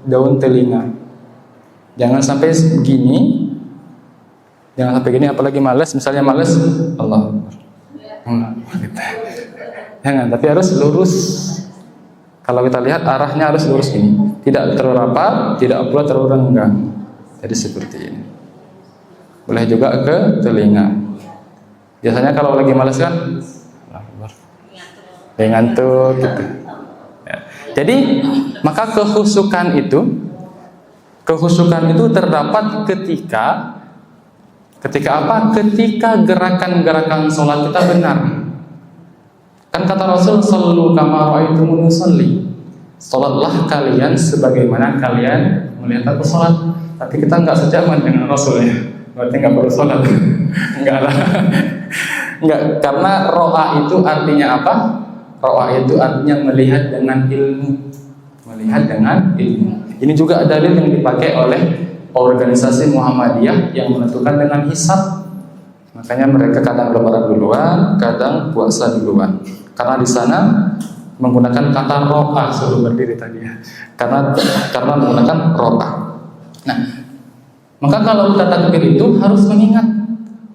daun telinga. Jangan sampai begini, apalagi males. Misalnya males, Allah. Jangan, tapi harus lurus. Kalau kita lihat arahnya harus lurus ini, tidak terlalu rapat, tidak pula terlalu renggang. Jadi seperti ini. Boleh juga ke telinga. Biasanya kalau lagi malas kan ngantuk gitu. Ya. Jadi maka kehusukan itu terdapat ketika apa? Ketika gerakan-gerakan sholat kita benar. Kan kata Rasul, "Shallu kama ra'aitumuni usolli." Sholatlah kalian sebagaimana kalian melihat aku sholat. Tapi kita nggak sejaman dengan Rasul ya. Berarti nggak perlu sholat. Enggak lah. Enggak, karena ro'a itu artinya apa? Ro'a itu artinya melihat dengan ilmu. Melihat dengan ilmu. Ini juga dalil yang dipakai oleh organisasi Muhammadiyah yang menentukan dengan hisab. Makanya mereka kadang lebaran duluan, kadang puasa duluan. Karena di sana menggunakan kata ro'a sebelum berdiri tadi ya. Karena menggunakan ro'a. Nah, maka kalau kita takbir itu harus mengingat,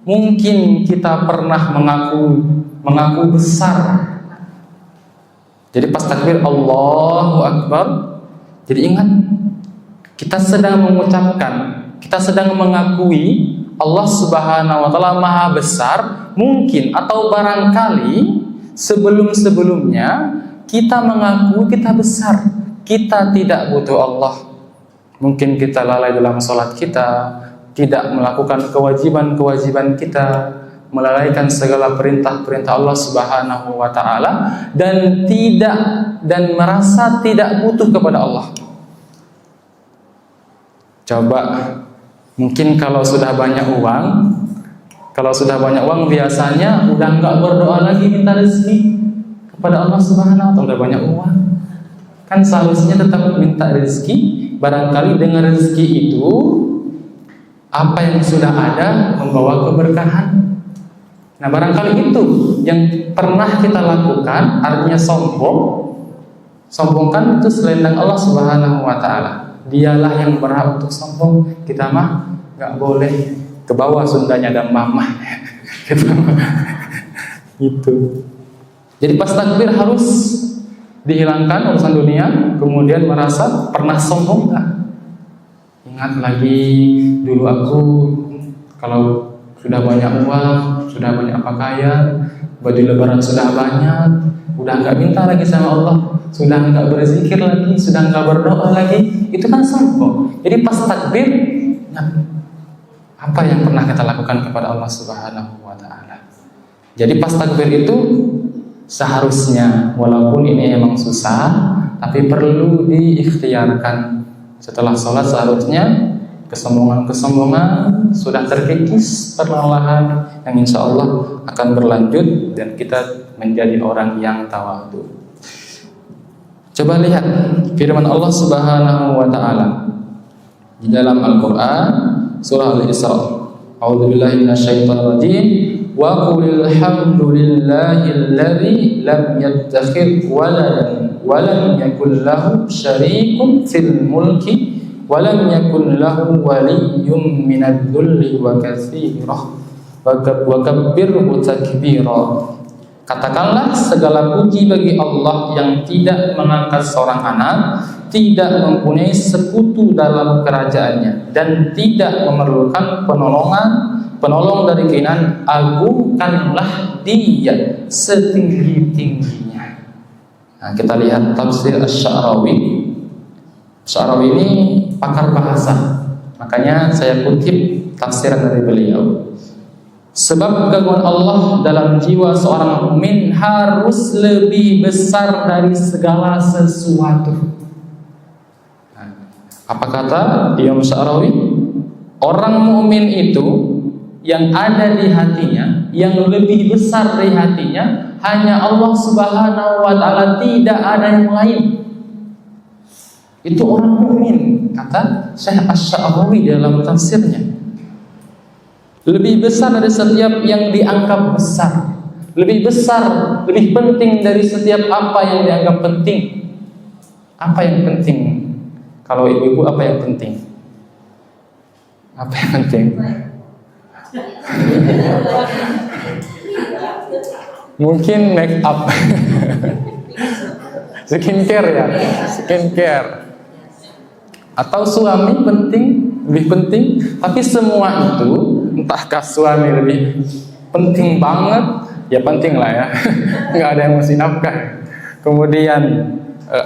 mungkin kita pernah mengaku besar. Jadi pas takbir Allahu Akbar, jadi ingat kita sedang mengucapkan, kita sedang mengakui Allah Subhanahu wa taala Maha besar. Mungkin atau barangkali sebelum-sebelumnya kita mengaku kita besar, kita tidak butuh Allah. Mungkin kita lalai dalam sholat kita, tidak melakukan kewajiban-kewajiban kita, melalaikan segala perintah-perintah Allah Subhanahu wa taala dan merasa tidak butuh kepada Allah. Coba mungkin kalau sudah banyak uang biasanya udah nggak berdoa lagi minta rezeki kepada Allah Subhanahu wa taala, udah banyak uang. Kan seharusnya tetap minta rezeki. Barangkali dengan rezeki itu apa yang sudah ada membawa keberkahan. Nah, barangkali itu yang pernah kita lakukan, artinya sombong. Sombong kan itu selendang Allah Subhanahu wa taala. Dialah yang berhak untuk sombong. Kita mah nggak boleh. Ke bawah Sundanya ada mamah. Gitu. Jadi pas takbir harus dihilangkan urusan dunia, kemudian merasa pernah sombong nggak? Ingat lagi dulu aku kalau sudah banyak uang, sudah banyak pakaian, baju lebaran sudah banyak, udah nggak minta lagi sama Allah, sudah nggak berzikir lagi, sudah nggak berdoa lagi, itu kan sombong. Jadi pas takbir, apa yang pernah kita lakukan kepada Allah Subhanahu wa taala? Jadi pas takbir itu seharusnya, walaupun ini emang susah, tapi perlu diikhtiarkan. Setelah sholat seharusnya kesombongan sudah terkikis perlahan, yang insya Allah akan berlanjut dan kita menjadi orang yang tawadhu. Coba lihat firman Allah Subhanahu wa taala di dalam Al-Qur'an surah Al-Isra. A'udzubillahi minasyaitonir rajim. Wa qulil hamdulillahilladzi lam yattakhidh waladan wa lam yakul lahu syarikun fil mulki wa lam yakul lahu waliyyun minadh-dhulli wa katsirah wa kabbirhu takbira. Katakanlah segala puji bagi Allah yang tidak mengangkat seorang anak, tidak mempunyai sekutu dalam kerajaannya, dan tidak memerlukan penolong dari keinginan. Agungkanlah Dia setinggi-tingginya. Nah, kita lihat tafsir Asy-Sya'rawi. Sya'rawi ini pakar bahasa, makanya saya kutip tafsiran dari beliau. Sebab keagungan Allah dalam jiwa seorang mukmin harus lebih besar dari segala sesuatu. Nah, apa kata Imam Sya'rawi? Orang mukmin itu yang ada di hatinya, yang lebih besar dari hatinya, hanya Allah Subhanahu wa taala, tidak ada yang lain. Itu orang mukmin, kata Syekh Asy-Sya'rawi dalam tafsirnya. Lebih besar dari setiap yang dianggap besar, lebih besar, lebih penting dari setiap apa yang dianggap penting. Apa yang penting? Kalau ibu-ibu, apa yang penting? Apa yang penting? Mungkin make up. Skincare ya, skincare. Atau suami penting, lebih penting. Tapi semua itu, entahkah suami lebih penting banget, ya penting lah ya. Nggak ada yang mesti nafkah. Kemudian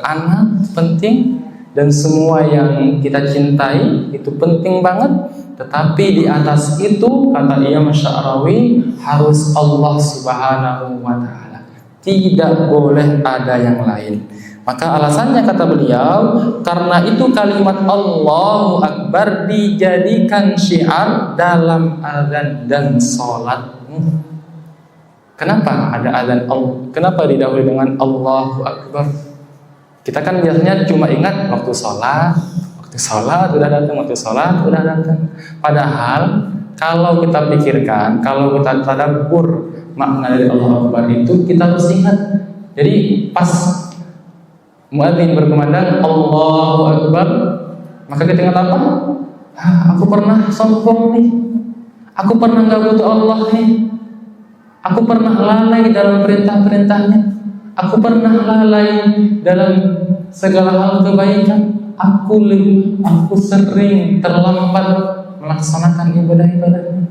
anak penting, dan semua yang kita cintai itu penting banget. Tetapi di atas itu, kata Imam Sya'rawi, harus Allah Subhanahu wa taala. Tidak boleh ada yang lain. Maka alasannya, kata beliau, karena itu kalimat Allahu Akbar dijadikan syiar dalam azan dan sholatmu. Kenapa ada azan Allah? Kenapa didahului dengan Allahu Akbar? Kita kan biasanya cuma ingat waktu sholat udah datang, waktu sholat udah datang. Padahal kalau kita pikirkan, kalau kita tadabbur makna dari Allahu Akbar itu, kita harus ingat. Jadi pas muadzin berkumandang Allahu Akbar, maka kita ingat apa? Aku pernah sombong nih, aku pernah nggak butuh Allah nih, aku pernah lalai dalam perintah-perintahnya, aku pernah lalai dalam segala hal kebaikan, aku sering terlambat melaksanakan ibadah-ibadahnya,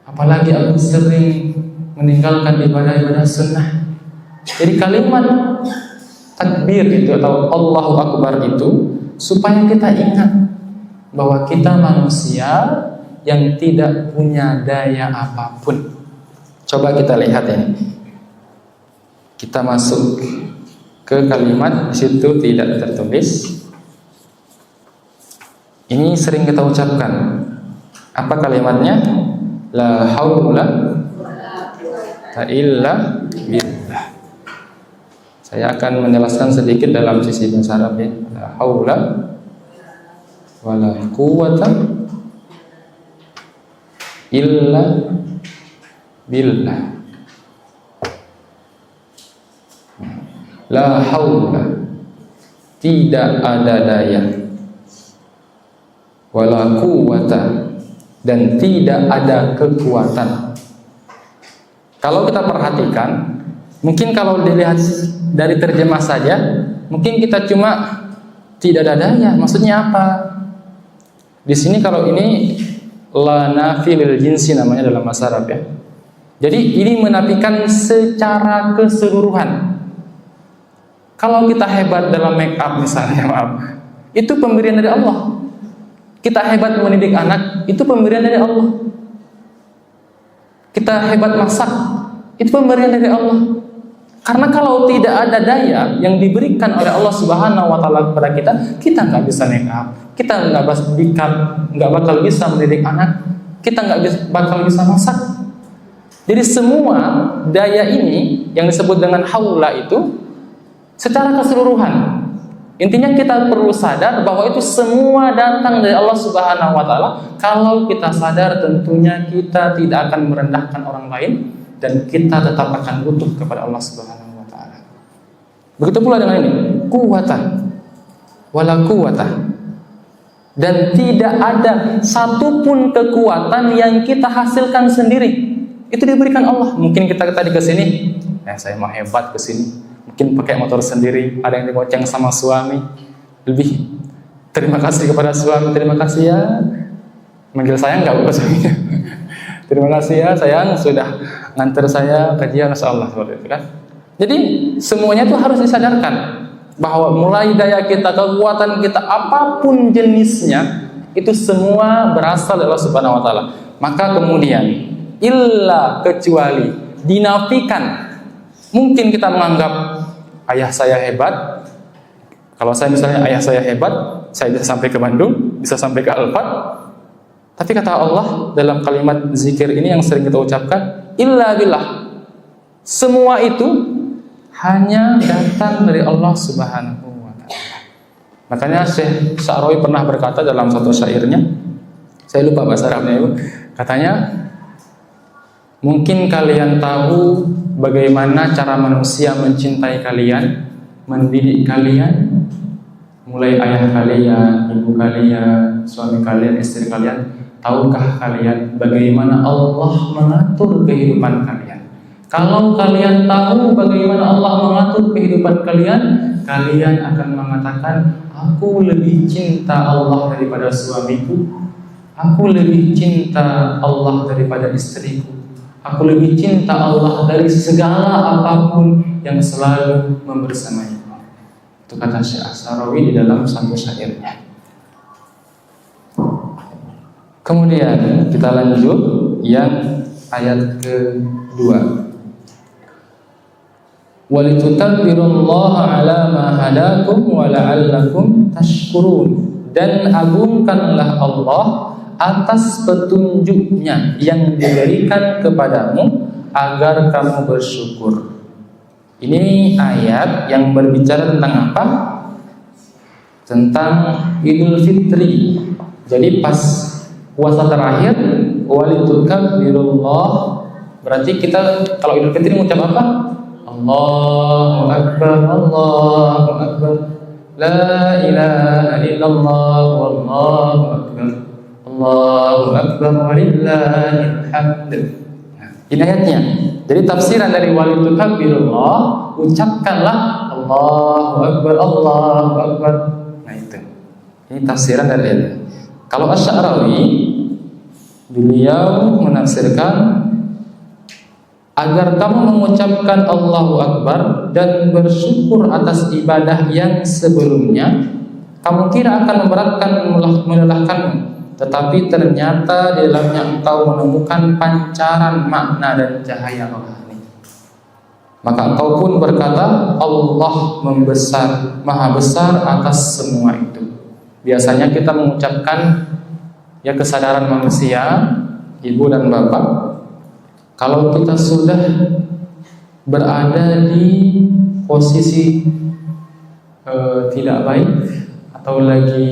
apalagi aku sering meninggalkan ibadah-ibadah sunnah. Jadi kalimat takbir itu atau Allahu Akbar itu supaya kita ingat bahwa kita manusia yang tidak punya daya apapun. Coba kita lihat ini. Kita masuk ke kalimat, di situ tidak tertulis. Ini sering kita ucapkan. Apa kalimatnya? La haula illa billah. Saya akan menjelaskan sedikit dalam sisi bahasa Arab ya. La haula wala quwwata illa billah. La haula, tidak ada daya, wala quwwata, dan tidak ada kekuatan. Kalau kita perhatikan, mungkin kalau dilihat dari terjemah saja, mungkin kita cuma tidak ada daya. Maksudnya apa? Di sini kalau ini la nafi lil jinsi namanya dalam bahasa Arab ya. Jadi ini menafikan secara keseluruhan. Kalau kita hebat dalam make up misalnya, maaf, itu pemberian dari Allah. Kita hebat mendidik anak, itu pemberian dari Allah. Kita hebat masak, itu pemberian dari Allah. Karena kalau tidak ada daya yang diberikan oleh Allah Subhanahu wa taala kepada kita nggak bisa make up, kita nggak bakal bisa mendidik anak, kita nggak bakal bisa masak. Jadi semua daya ini yang disebut dengan haula itu secara keseluruhan. Intinya kita perlu sadar bahwa itu semua datang dari Allah Subhanahu wa taala. Kalau kita sadar, tentunya kita tidak akan merendahkan orang lain dan kita tetap akan utuh kepada Allah Subhanahu wa taala. Begitu pula dengan ini, quwwatan wala quwwata. Dan tidak ada satupun kekuatan yang kita hasilkan sendiri. Itu diberikan Allah. Mungkin kita tadi ke sini, saya mau hebat ke sini. Mungkin pakai motor sendiri, ada yang digoceng sama suami. Lebih terima kasih kepada suami, terima kasih ya. Manggil sayang enggak bukan suaminya. Terima kasih ya sayang sudah nganter saya kajian, masyaallah seperti itu kan. Jadi semuanya itu harus disadarkan bahwa mulai daya kita, kekuatan kita, apapun jenisnya, itu semua berasal dari Allah Subhanahu wa taala. Maka kemudian illa, kecuali, dinafikan. Mungkin kita menganggap ayah saya hebat. Kalau saya misalnya ayah saya hebat, saya bisa sampai ke Bandung, bisa sampai ke Alfat. Tapi kata Allah dalam kalimat zikir ini yang sering kita ucapkan, illa billah. Semua itu hanya datang dari Allah Subhanahu wa taala. Makanya Syekh Sa'rawi pernah berkata dalam satu syairnya, saya lupa bahasa Arabnya itu, katanya, mungkin kalian tahu bagaimana cara manusia mencintai kalian, mendidik kalian, mulai ayah kalian, ibu kalian, suami kalian, istri kalian. Tahukah kalian bagaimana Allah mengatur kehidupan kalian? Kalau kalian tahu bagaimana Allah mengatur kehidupan kalian, kalian akan mengatakan, aku lebih cinta Allah daripada suamiku, aku lebih cinta Allah daripada istriku, aku lebih cinta Allah dari segala apapun yang selalu membersamai. Itu kata Syekh Sa'rawi di dalam satu syairnya. Kemudian kita lanjut yang ayat kedua. Walitukabbirullaha ala ma hadakum wa la'allakum tashkurun. Dan agungkanlah Allah atas petunjuknya yang diberikan kepadamu agar kamu bersyukur. Ini ayat yang berbicara tentang apa? Tentang Idul Fitri. Jadi pas puasa terakhir, walitukabbirullaha, berarti kita kalau Idul Fitri mengucap apa? Allahu Akbar, Allahu Akbar, la ilaha illallah, wallahu akbar, Allahu Akbar, walillahil hamd. Ini ayatnya. Jadi tafsiran dari walitukabbirullaha, ucapkanlah Allahu Akbar, Allahu Akbar. Nah itu. Ini tafsiran dari ayat. Kalau Asy-Sya'rawi, beliau menafsirkan agar kamu mengucapkan Allahu Akbar dan bersyukur atas ibadah yang sebelumnya, kamu kira akan memberatkan, melelahkanmu. tetapi ternyata di dalamnya engkau menemukan pancaran makna dan cahaya rohani. Maka engkau pun berkata, Allah membesar, maha besar atas semua itu. Biasanya kita mengucapkan ya kesadaran manusia, ibu dan bapak, kalau kita sudah berada di posisi tidak baik atau lagi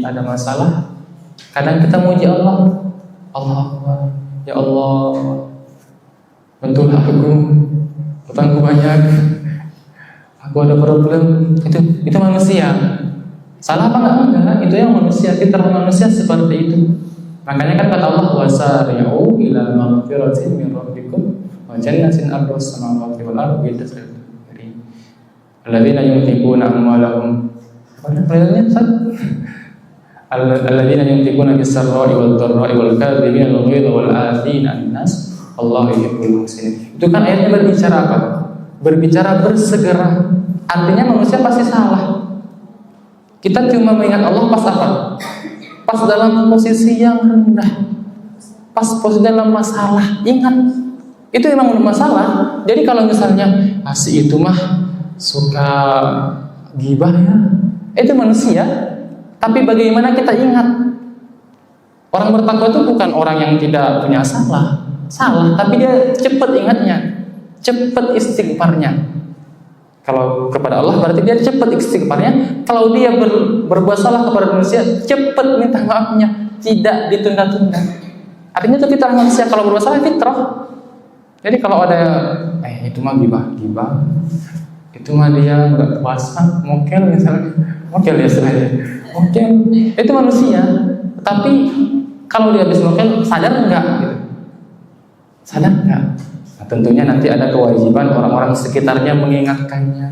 ada masalah, kadang kita muji Allah, ya Allah, bantulah aku, utangku banyak, aku ada problem. Itu manusia. Salah apa enggak? Itu yang manusia, fitrah manusia seperti itu. Makanya kan kata Allah, wasari'u ila maghfiratin min rabbikum wa jannatin ardhas samawati wal ardi alladzina yunfiquna amwalahum alladzina yunfiquna bis-sarra'i wad-dharra'i wal kadhibina al-ghayza wal 'afina 'anil nas wallahu yuhibbul muhsinin. Itu kan ayatnya berbicara apa? Berbicara bersegera. Artinya manusia pasti salah. Kita cuma mengingat Allah pas apa? Pas dalam posisi yang rendah, pas posisi dalam masalah. Ingat, itu memang udah masalah. Jadi kalau misalnya si itu mah suka gibah ya, itu manusia. Tapi bagaimana kita ingat? Orang bertakwa itu bukan orang yang tidak punya salah, tapi dia cepat ingatnya, cepat istighfarnya. Kalau kepada Allah berarti dia cepat istighfarnya. Kalau dia berbuat salah kepada manusia, cepat minta maafnya, tidak ditunda-tunda. Artinya itu fitrah manusia. Kalau berbuat salah fitrah. Jadi kalau ada itu mah gibah, itu mah dia nggak puasa, mokel misalnya, mokel ya istilahnya, mokel itu manusia. Tapi kalau dia habis mokel sadar enggak? Gitu. Sadar enggak? Nah, tentunya nanti ada kewajiban orang-orang sekitarnya mengingatkannya.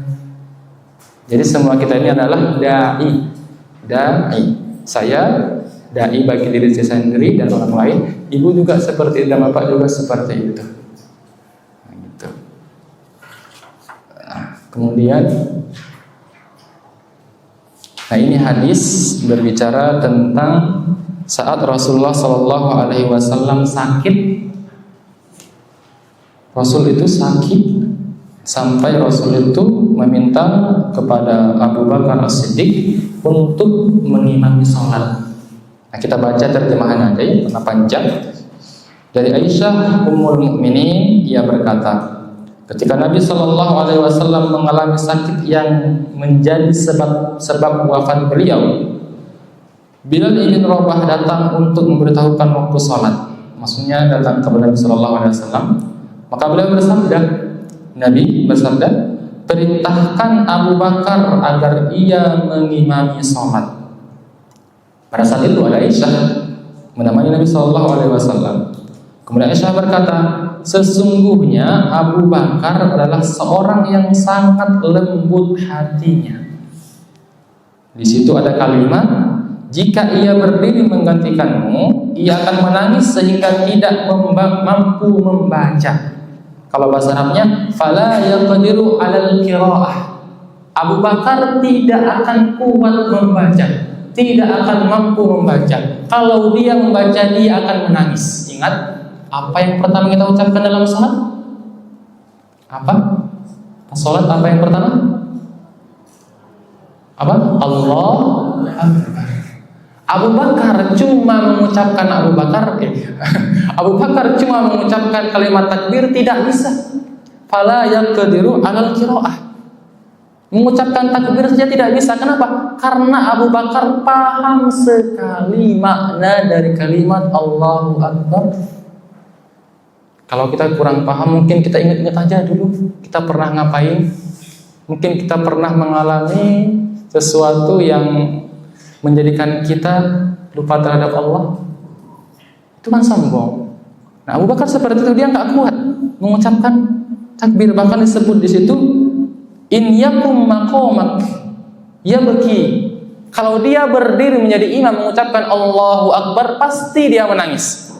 Jadi semua kita ini adalah dai. Saya dai bagi diri saya sendiri dan orang lain. Ibu juga seperti itu dan bapak juga seperti itu. Nah, gitu. Kemudian, nah ini hadis berbicara tentang saat Rasulullah SAW sakit. Rasul itu sakit sampai Rasul itu meminta kepada Abu Bakar As-Siddiq untuk mengimami sholat. Nah, kita baca terjemahan aja ya, karena panjang. Dari Aisyah Ummul Mukminin, ia berkata, ketika Nabi SAW mengalami sakit yang menjadi sebab wafat beliau, Bilal bin Rabah datang untuk memberitahukan waktu sholat. Maksudnya datang kepada Nabi SAW. Maka beliau bersabda, Nabi bersabda, perintahkan Abu Bakar agar ia mengimami sholat. Pada saat itu ada Aisyah menemani Nabi SAW. Kemudian Aisyah berkata, sesungguhnya Abu Bakar adalah seorang yang sangat lembut hatinya. Di situ ada kalimat, jika ia berdiri menggantikanmu, ia akan menangis sehingga tidak mampu membaca. Kalau bahasa Arabnya, fala yaqdiru 'alal qiraah. Abu Bakar tidak akan kuat membaca, tidak akan mampu membaca. Kalau dia membaca, dia akan menangis. Ingat, apa yang pertama kita ucapkan dalam salat? Apa? Salat apa yang pertama? Apa? Allah Akbar. Abu Bakar cuma mengucapkan Abu Bakar cuma mengucapkan kalimat takbir tidak bisa. Fala yaqdiru 'alal qiraah. Mengucapkan takbir saja tidak bisa. Kenapa? Karena Abu Bakar paham sekali makna dari kalimat Allahu Akbar. Kalau kita kurang paham, mungkin kita ingat-ingat aja dulu kita pernah ngapain. Mungkin kita pernah mengalami sesuatu yang menjadikan kita lupa terhadap Allah. Itu kan sombong. Nah, Abu Bakar seperti itu, dia nggak kuat mengucapkan takbir. Bahkan disebut di situ, in yakum maqamak yabki. Kalau dia berdiri menjadi imam mengucapkan Allahu Akbar, pasti dia menangis.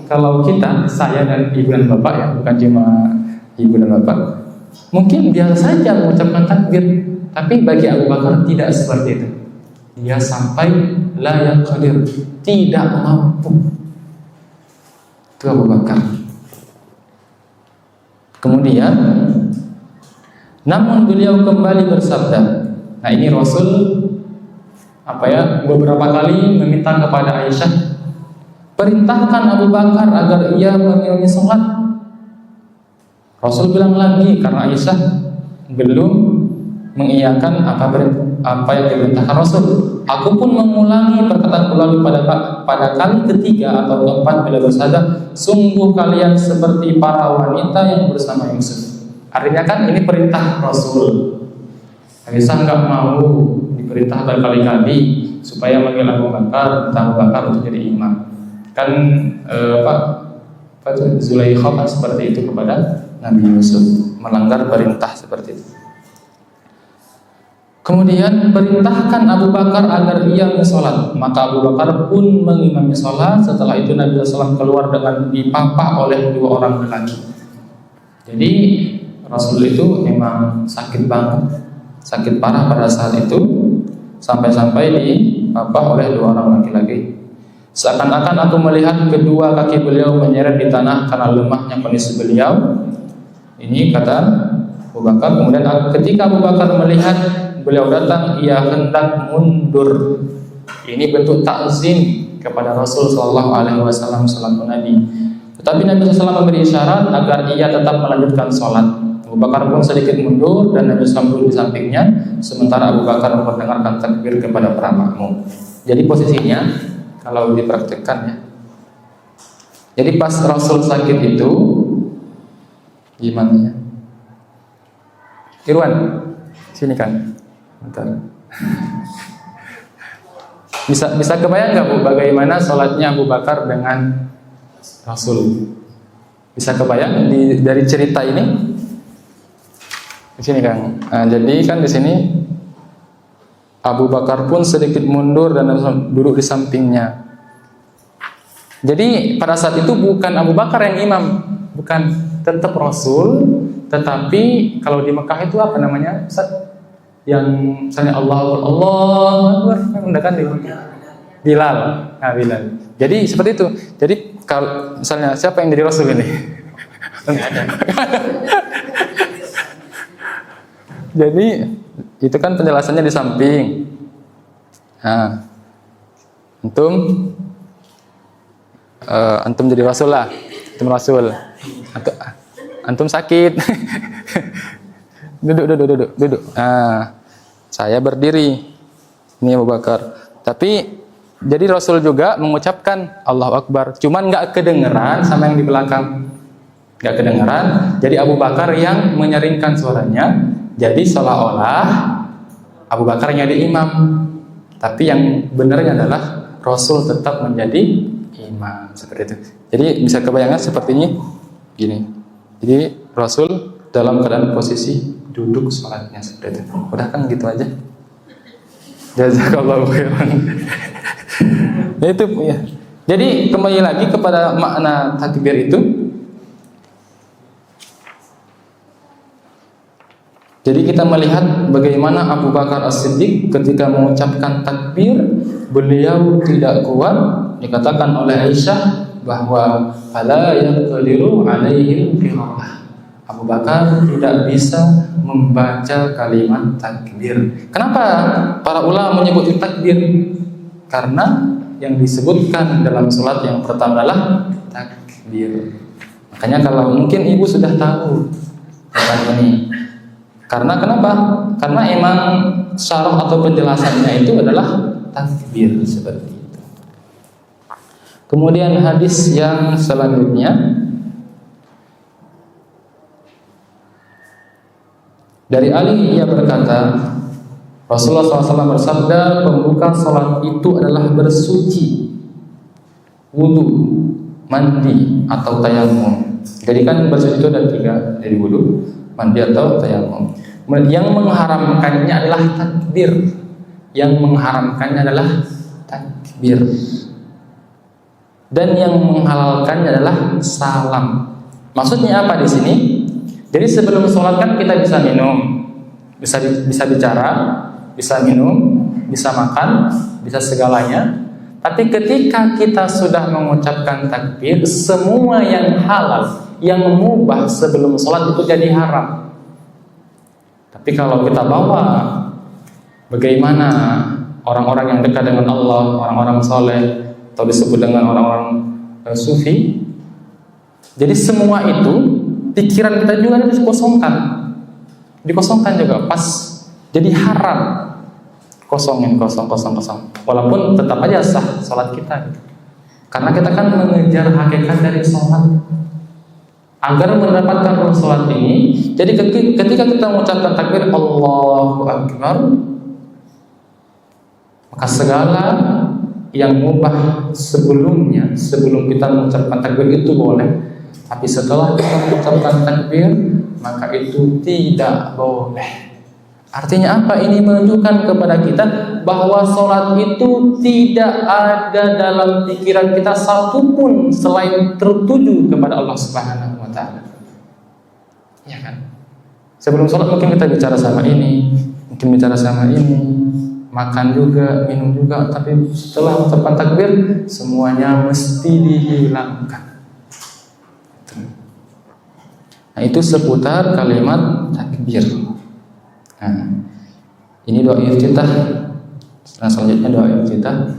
Kalau kita, saya dan ibu dan bapak ya, bukan cuma ibu dan bapak, mungkin biasa saja mengucapkan takbir. Tapi bagi Abu Bakar tidak seperti itu. dia sampai la yaqdir, tidak mampu. Itu Abu Bakar. Kemudian namun beliau kembali bersabda. Nah, ini Rasul beberapa kali meminta kepada Aisyah, perintahkan Abu Bakar agar ia mengimami sholat. Rasul bilang lagi karena Aisyah belum mengiyakan apa yang diperintahkan Rasul. Aku pun mengulangi perkataan lalu pada kali ketiga atau keempat bila bersabda, sungguh kalian seperti para wanita yang bersama Yusuf. Artinya kan ini perintah Rasul. Aisyah nggak mau diperintah berkali-kali supaya manggil Abu Bakar, Abu Bakar untuk jadi imam. Kan Zulaikha kan seperti itu kepada Nabi Yusuf, melanggar perintah seperti itu. Kemudian perintahkan Abu Bakar agar ia mensolat. Maka Abu Bakar pun mengimami solat. Setelah itu Nabi SAW keluar dengan dipapah oleh 2 orang lelaki. Jadi Rasul itu memang sakit banget, sakit parah pada saat itu, sampai-sampai dipapah oleh 2 orang laki-laki. Seakan-akan aku melihat kedua kaki beliau menyeret di tanah karena lemahnya kondisi beliau. Ini kata Abu Bakar. Kemudian ketika Abu Bakar melihat beliau datang, ia hendak mundur. Ini bentuk takzim kepada Rasul Shallallahu Alaihi Wasallam selaku Nabi. Tetapi Nabi SAW memberi isyarat agar ia tetap melanjutkan sholat. Abu Bakar pun sedikit mundur dan Nabi SAW duduk di sampingnya, sementara Abu Bakar memperdengarkan takbir kepada para makmum. Jadi posisinya kalau dipraktikkan ya. Jadi pas Rasul sakit itu gimana ya? Irwan, sini kan. Bentar. Bisa kebayang nggak Bu bagaimana sholatnya Abu Bakar dengan Rasul? Bisa kebayang dari cerita ini? Di sini Kang. Nah, jadi kan di sini Abu Bakar pun sedikit mundur dan duduk di sampingnya. Jadi pada saat itu bukan Abu Bakar yang imam, bukan, tetap Rasul. Tetapi kalau di Mekah itu apa namanya? Yang misalnya Allahu Akbar, udah kan Bilal. Nah, Bilal. Jadi seperti itu. Jadi kalau misalnya siapa yang jadi Rasul ini? Jadi itu kan penjelasannya di samping. Nah, antum jadi Rasul lah. Antum Rasul. Antum sakit. Duduk. Nah, saya berdiri. Ini Abu Bakar. Tapi jadi Rasul juga mengucapkan Allahu Akbar. Cuman nggak kedengeran sama yang di belakang. Nggak kedengeran. Jadi Abu Bakar yang menyeringkan suaranya. Jadi seolah-olah Abu Bakar yang jadi imam. Tapi yang benarnya adalah Rasul tetap menjadi imam. Seperti itu. Jadi bisa kebayangkan seperti ini. Gini. Jadi Rasul dalam keadaan posisi duduk sholatnya seperti itu. Udah kan gitu aja. Jazakallahu khairan. Ya itu ya. Jadi kembali lagi kepada makna takbir itu. Jadi kita melihat bagaimana Abu Bakar As-Siddiq ketika mengucapkan takbir, beliau tidak kuat. Dikatakan oleh Aisyah bahwa fala yaqdiru alaihi qira'ah. Abu Bakar tidak bisa membaca kalimat takbir. Kenapa para ulama menyebut takbir? Karena yang disebutkan dalam salat yang pertama adalah takbir. Makanya kalau mungkin ibu sudah tahu tentang ini. Karena kenapa? Karena emang syarah atau penjelasannya itu adalah takbir seperti itu. Kemudian hadis yang selanjutnya dari Ali, ia berkata, Rasulullah SAW bersabda, pembuka sholat itu adalah bersuci, wudu, mandi atau tayamum. Jadi kan bersuci itu ada 3, dari wudu, mandi atau tayamum. Yang mengharamkannya adalah takbir. Yang mengharamkannya adalah takbir. Dan yang menghalalkannya adalah salam. Maksudnya apa di sini? Jadi sebelum sholat kan kita bisa minum, bisa bicara, bisa minum, bisa makan, bisa segalanya. Tapi ketika kita sudah mengucapkan takbir, semua yang halal, yang mubah sebelum sholat itu jadi haram. Tapi kalau kita bawa bagaimana orang-orang yang dekat dengan Allah, orang-orang soleh, atau disebut dengan orang-orang sufi, jadi semua itu pikiran kita juga dikosongkan juga pas jadi haram. Kosong. Walaupun tetap aja sah sholat kita gitu. Karena kita kan mengejar hakikat dari sholat. Agar mendapatkan sholat ini, jadi ketika kita mengucapkan takbir Allahu Akbar, maka segala yang mubah sebelumnya, sebelum kita mengucapkan takbir itu boleh. Tapi setelah kita mengucapkan takbir, maka itu tidak boleh. Artinya apa? Ini menunjukkan kepada kita bahwa sholat itu tidak ada dalam pikiran kita satupun selain tertuju kepada Allah Subhanahu wa Ta'ala. Ya kan? Sebelum sholat mungkin kita bicara sama ini, mungkin bicara sama ini, makan juga, minum juga, tapi setelah mengucapkan takbir semuanya mesti dihilangkan. Nah, itu seputar kalimat takbir. Nah, ini doa iftitah. Nah, selanjutnya doa iftitah.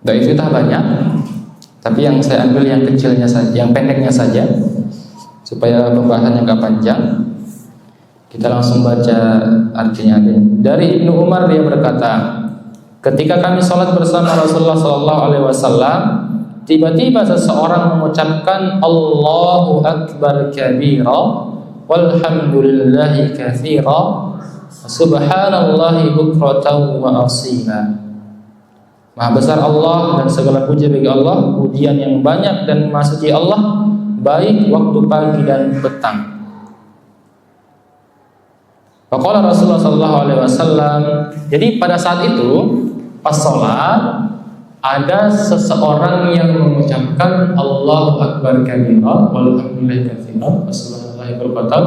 Doa iftitah banyak, tapi yang saya ambil yang kecilnya saja, yang pendeknya saja, supaya pembahasannya nggak panjang. Kita langsung baca artinya. Dari Ibnu Umar, dia berkata, ketika kami sholat bersama Rasulullah SAW, tiba-tiba seseorang mengucapkan Allahu Akbar kabira walhamdulillahi katsira subhanallahi bukratan wa asila. Maha besar Allah dan segala puji bagi Allah, pujian yang banyak dan maha suci Allah, baik waktu pagi dan petang. Faqala Rasulullah SAW, jadi pada saat itu pas sholat ada seseorang yang mengucapkan Allahu Akbar kabira walhamdulillahi katsira subhanallahi bukratan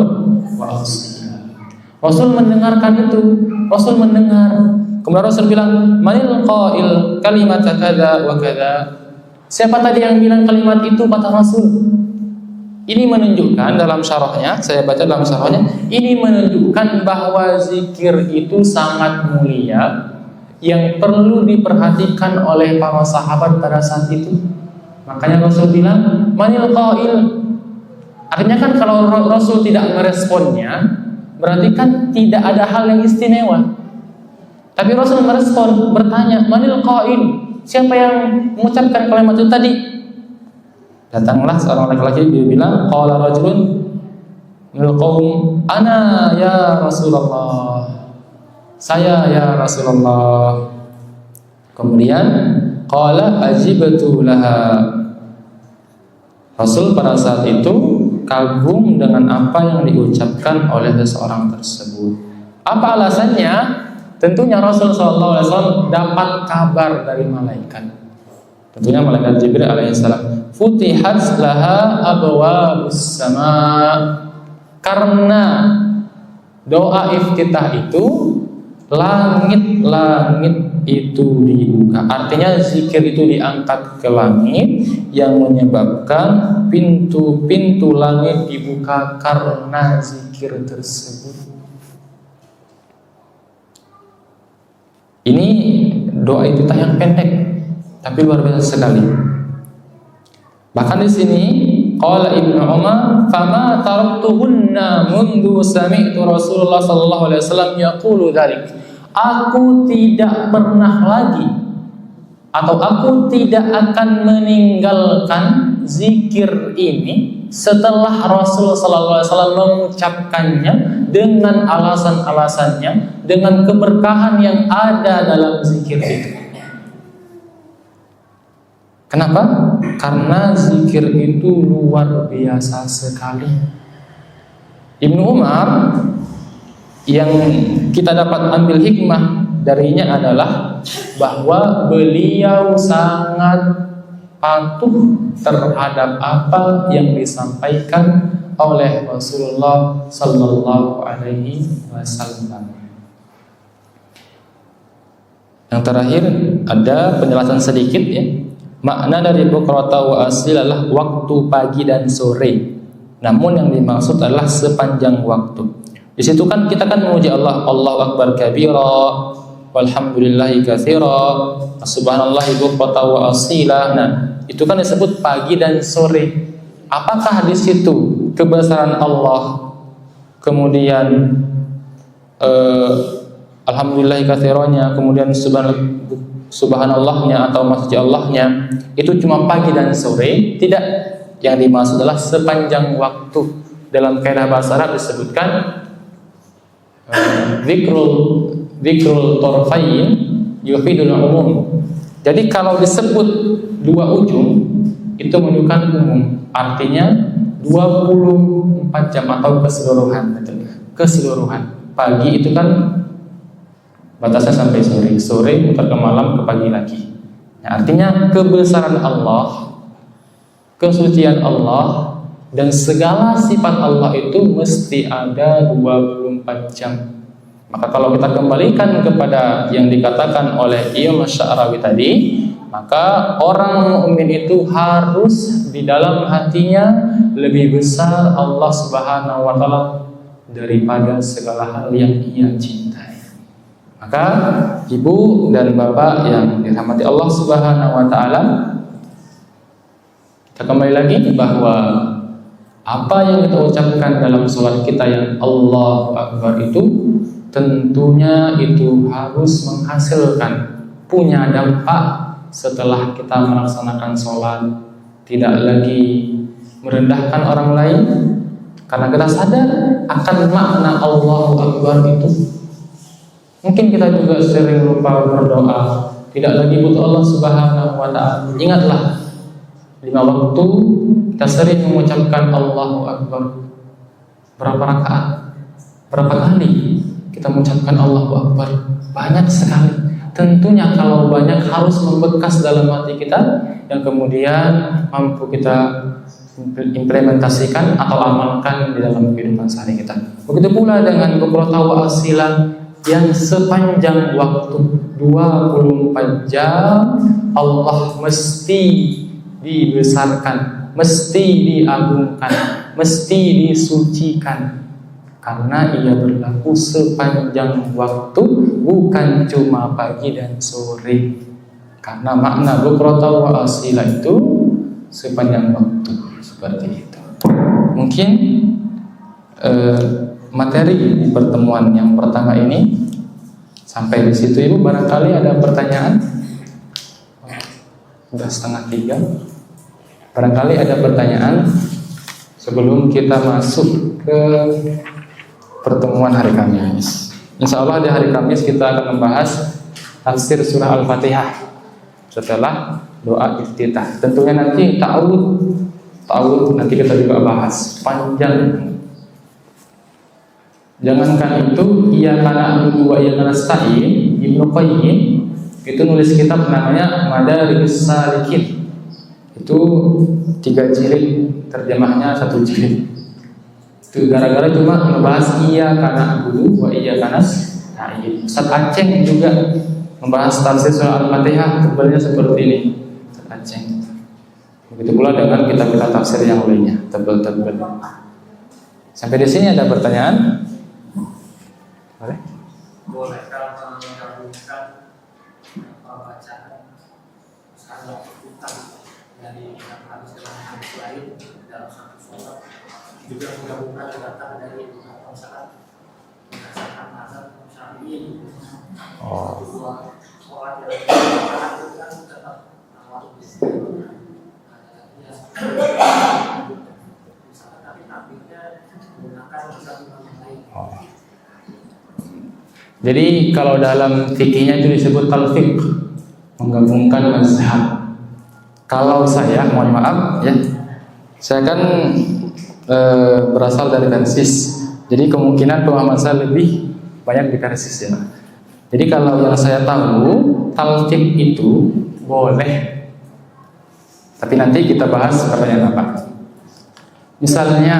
wa asila. Rasul mendengarkan itu, Rasul mendengar. Kemudian Rasul bilang, manil qail kalimat kadza wa kadza. Siapa tadi yang bilang kalimat itu, kata Rasul. Ini menunjukkan dalam syarahnya, saya baca dalam syarahnya, ini menunjukkan bahwa zikir itu sangat mulia, yang perlu diperhatikan oleh para sahabat pada saat itu. Makanya Rasul bilang, manil qail. Artinya kan kalau Rasul tidak meresponnya, berarti kan tidak ada hal yang istimewa. Tapi Rasul merespon, bertanya, manil qail, siapa yang mengucapkan kalimat itu tadi? Datanglah seorang laki-laki, dia bilang, qala rajulun minal qaum, ana ya Rasulullah, saya ya Rasulullah. Kemudian qala ajibtu laha. Rasul pada saat itu kagum dengan apa yang diucapkan oleh seseorang tersebut. Apa alasannya? Tentunya Rasul SAW dapat kabar dari malaikat. Tentunya malaikat Jibril alaihissalam. Futihat laha abwabus sama. Karena doa iftitah itu langit-langit itu dibuka. Artinya zikir itu diangkat ke langit, yang menyebabkan pintu-pintu langit dibuka karena zikir tersebut. Ini doa iftitah yang pendek, tapi luar biasa sekali. Bahkan di sini qala Ibnu Umar, "Fama taraktuhunna mundu sami'tu Rasulullah sallallahu alaihi wasallam yaqulu dzalik." Aku tidak pernah lagi atau aku tidak akan meninggalkan zikir ini setelah Rasul sallallahu alaihi wasallam mengucapkannya dengan alasan-alasannya, dengan keberkahan yang ada dalam zikir itu. Kenapa? Karena zikir itu luar biasa sekali. Ibnu Umar, yang kita dapat ambil hikmah darinya adalah bahwa beliau sangat patuh terhadap apa yang disampaikan oleh Rasulullah sallallahu alaihi wasallam. Yang terakhir ada penjelasan sedikit ya. Makna dari bukrata wa asil adalah waktu pagi dan sore. Namun yang dimaksud adalah sepanjang waktu. Di situ kan kita kan memuji Allah, Allahu akbar kabira, walhamdulillahi katsira, subhanallahi bukrata wa asila. Nah, itu kan disebut pagi dan sore. Apakah di situ kebesaran Allah, kemudian alhamdulillahi katsiranya, kemudian subhanallahnya atau masjid Allahnya itu cuma pagi dan sore? Tidak, yang dimaksud adalah sepanjang waktu. Dalam kaidah bahasa Arab disebutkan dzikrul tarfain yufidul umum. Jadi kalau disebut dua ujung itu menunjukkan umum, artinya 24 jam atau keseluruhan. Keseluruhan. Pagi itu kan batasnya sampai sore, sore muter ke malam ke pagi lagi. Nah, artinya kebesaran Allah, kesucian Allah, dan segala sifat Allah itu mesti ada 24 jam. Maka kalau kita kembalikan kepada yang dikatakan oleh Imam Sya'rawi tadi, maka orang mukmin itu harus di dalam hatinya lebih besar Allah Subhanahu wa taala daripada segala hal yang ia cintai. Maka ibu dan bapak yang dirahmati Allah Subhanahu wa taala, kita kembali lagi bahwa apa yang kita ucapkan dalam sholat kita yang Allahu Akbar itu tentunya itu harus menghasilkan, punya dampak setelah kita melaksanakan sholat. Tidak lagi merendahkan orang lain karena kita sadar akan makna Allahu Akbar itu. Mungkin kita juga sering lupa berdoa, tidak lagi butuh Allah Subhanahu wa taala. Ingatlah 5 waktu kita sering mengucapkan Allahu Akbar. Berapa rakaat? Berapa kali kita mengucapkan Allahu Akbar? Banyak sekali. Tentunya kalau banyak harus membekas dalam hati kita, yang kemudian mampu kita implementasikan atau amalkan di dalam kehidupan sehari kita. Begitu pula dengan bukrata wa asila, yang sepanjang waktu 24 jam Allah mesti dibesarkan, mesti diagungkan, mesti disucikan, karena ia berlaku sepanjang waktu, bukan cuma pagi dan sore. Karena makna bukrata wa asila itu sepanjang waktu, seperti itu. Mungkin materi di pertemuan yang pertama ini sampai di situ Ibu. Barangkali ada pertanyaan. Sudah 2:30. Barangkali ada pertanyaan sebelum kita masuk ke pertemuan hari Kamis. Insya Allah di hari Kamis kita akan membahas tafsir surah Al-Fatihah setelah doa iftitah. Tentunya nanti ta'awud nanti kita juga bahas panjang. Jangankan itu, iyyaka na'budu wa iyyaka nasta'in, Ibnu Qayyim itu nulis kitab namanya Madarijus Salikin. Itu 3 jilid, terjemahnya 1 jilid. Itu gara-gara cuma membahas iyyaka na'budu wa iyyaka nasta'in. Ustaz Aceng juga membahas tafsir surah Al-Fatihah, tebalnya seperti ini. Ustaz Aceng. Begitu pula dengan kitab-kitab tafsir yang lainnya, tebal-tebal. Sampai di sini ada pertanyaan? Boleh? Bolehkah menggabungkan bacaan salat utang dari hadis dengan hadis lain dalam satu sholat, juga menggabungkan data dari beberapa saat berdasarkan mazhab Syafi'i. Dua sholat yang dilakukan itu kan tetap awal misalnya, tapi nabinya menggunakan satu yang lain. Jadi kalau dalam fikihnya itu disebut talfiq, menggabungkan mazhab. Kalau saya, mohon maaf ya, saya kan berasal dari Persis, jadi kemungkinan pemahaman saya lebih banyak di Persis ya. Jadi kalau yang saya tahu, talfiq itu boleh, tapi nanti kita bahas pertanyaan apa. Misalnya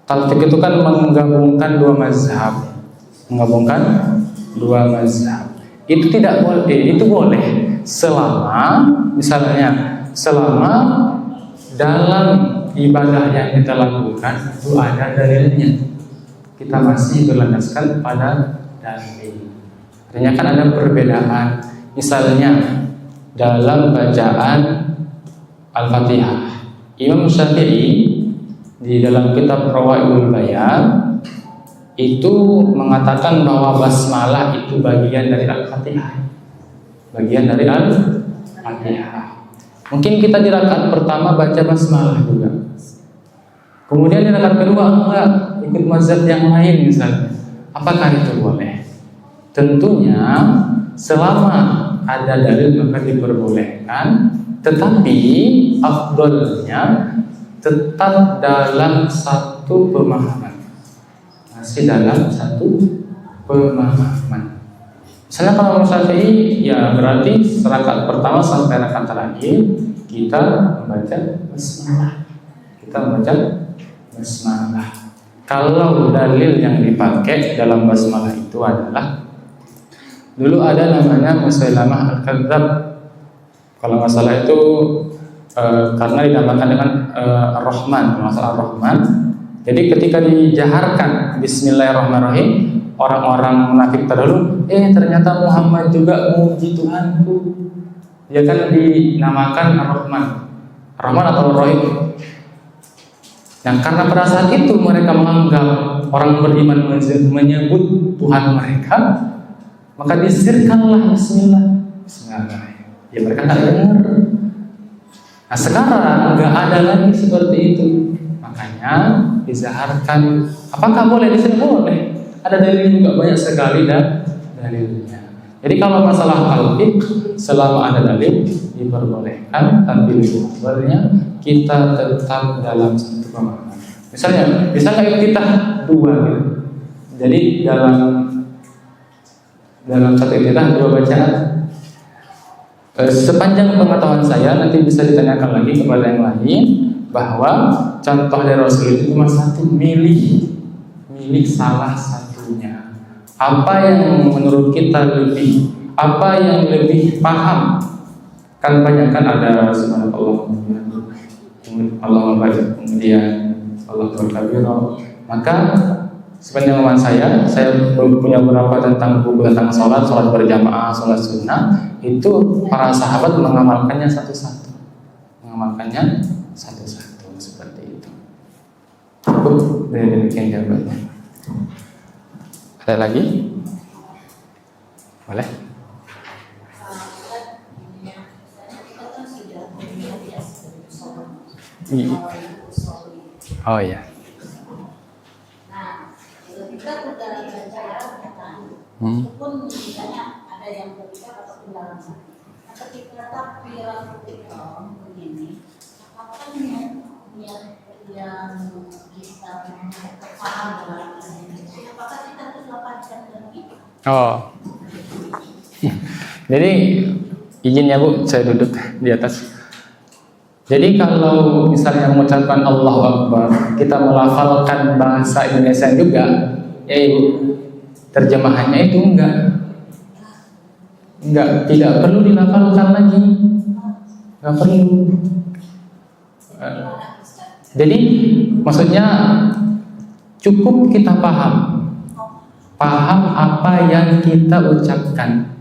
talfiq itu kan menggabungkan 2 mazhab. itu tidak boleh, itu boleh selama misalnya selama dalam ibadah yang kita lakukan itu ada dalilnya, kita masih berlandaskan pada dalil. Artinya kan ada perbedaan, misalnya dalam bacaan Al-Fatihah, Imam Syafi'i di dalam kitab Rawa'iul Bayan itu mengatakan bahwa basmalah itu bagian dari Al-Fatihah. Bagian dari Al-Fatihah. Mungkin kita di rakaat pertama baca basmalah juga. Kemudian di rakaat kedua enggak, ikut mazhab yang lain misalnya. Apakah itu boleh? Tentunya selama ada dalil maka diperbolehkan, tetapi afdolnya tetap dalam satu pemahaman. Masih dalam satu pemahaman. Misalnya kalau Syafi'i ya berarti rakaat pertama sampai rakaat terakhir kita membaca basmalah. Kita membaca basmalah. Kalau dalil yang dipakai dalam basmalah itu adalah dulu ada namanya Musailamah Al-Kadzdzab. Kalau nggak salah itu karena dinamakan dengan Ar-Rahman, masalah Ar-Rahman. Jadi ketika dijaharkan Bismillahirrahmanirrahim, orang-orang munafik terdahulu, ternyata Muhammad juga memuji Tuhanku. Dia kan dinamakan Ar-Rahman, Ar-Rahman atau Ar-Rahim. Yang karena pada saat itu mereka menganggap orang beriman menyebut Tuhan mereka, maka disirkanlah Bismillah. Bismillahirrahmanirrahim. Ya mereka nggak dengar. Nah sekarang nggak ada lagi seperti itu. Makanya dizaharkan. Apakah boleh? Disini boleh. Ada dalil juga banyak sekali dan dalilnya. Jadi kalau masalah al-fiqh selama ada dalil diperbolehkan, tapi sebenarnya kita tetap dalam satu pemahaman. Misalnya kita dua gitu. Jadi dalam satu iftitah dua bacaan. Sepanjang pengetahuan saya, nanti bisa ditanyakan lagi kepada yang lain, bahwa contoh dari Rasul itu cuma satu, milih salah satunya. Apa yang menurut kita lebih, apa yang lebih paham? Kan banyak kan ada subhanallah, Allah baik, kemudian Allah berkabir. Maka sepanjang pengetahuan saya punya beberapa tentang buku tentang sholat berjamaah, sholat sunnah. Itu para sahabat mengamalkannya satu-satu, seperti itu. Demikian jawabannya. Ada lagi? Boleh? Oh iya. Pun misalnya ada yang berbicara atau dalam ketika takbiratul ihram begini, apakah yang bisa paham dalam ini? Apakah kita harus lapaskan lagi? Oh. Jadi izinnya Bu, saya duduk di atas. Jadi kalau misalnya mengucapkan Allahu Akbar, kita melafalkan bahasa Indonesia juga, ya Ibu, terjemahannya itu tidak perlu dilafalkan lagi, nggak perlu. Jadi maksudnya cukup kita paham apa yang kita ucapkan.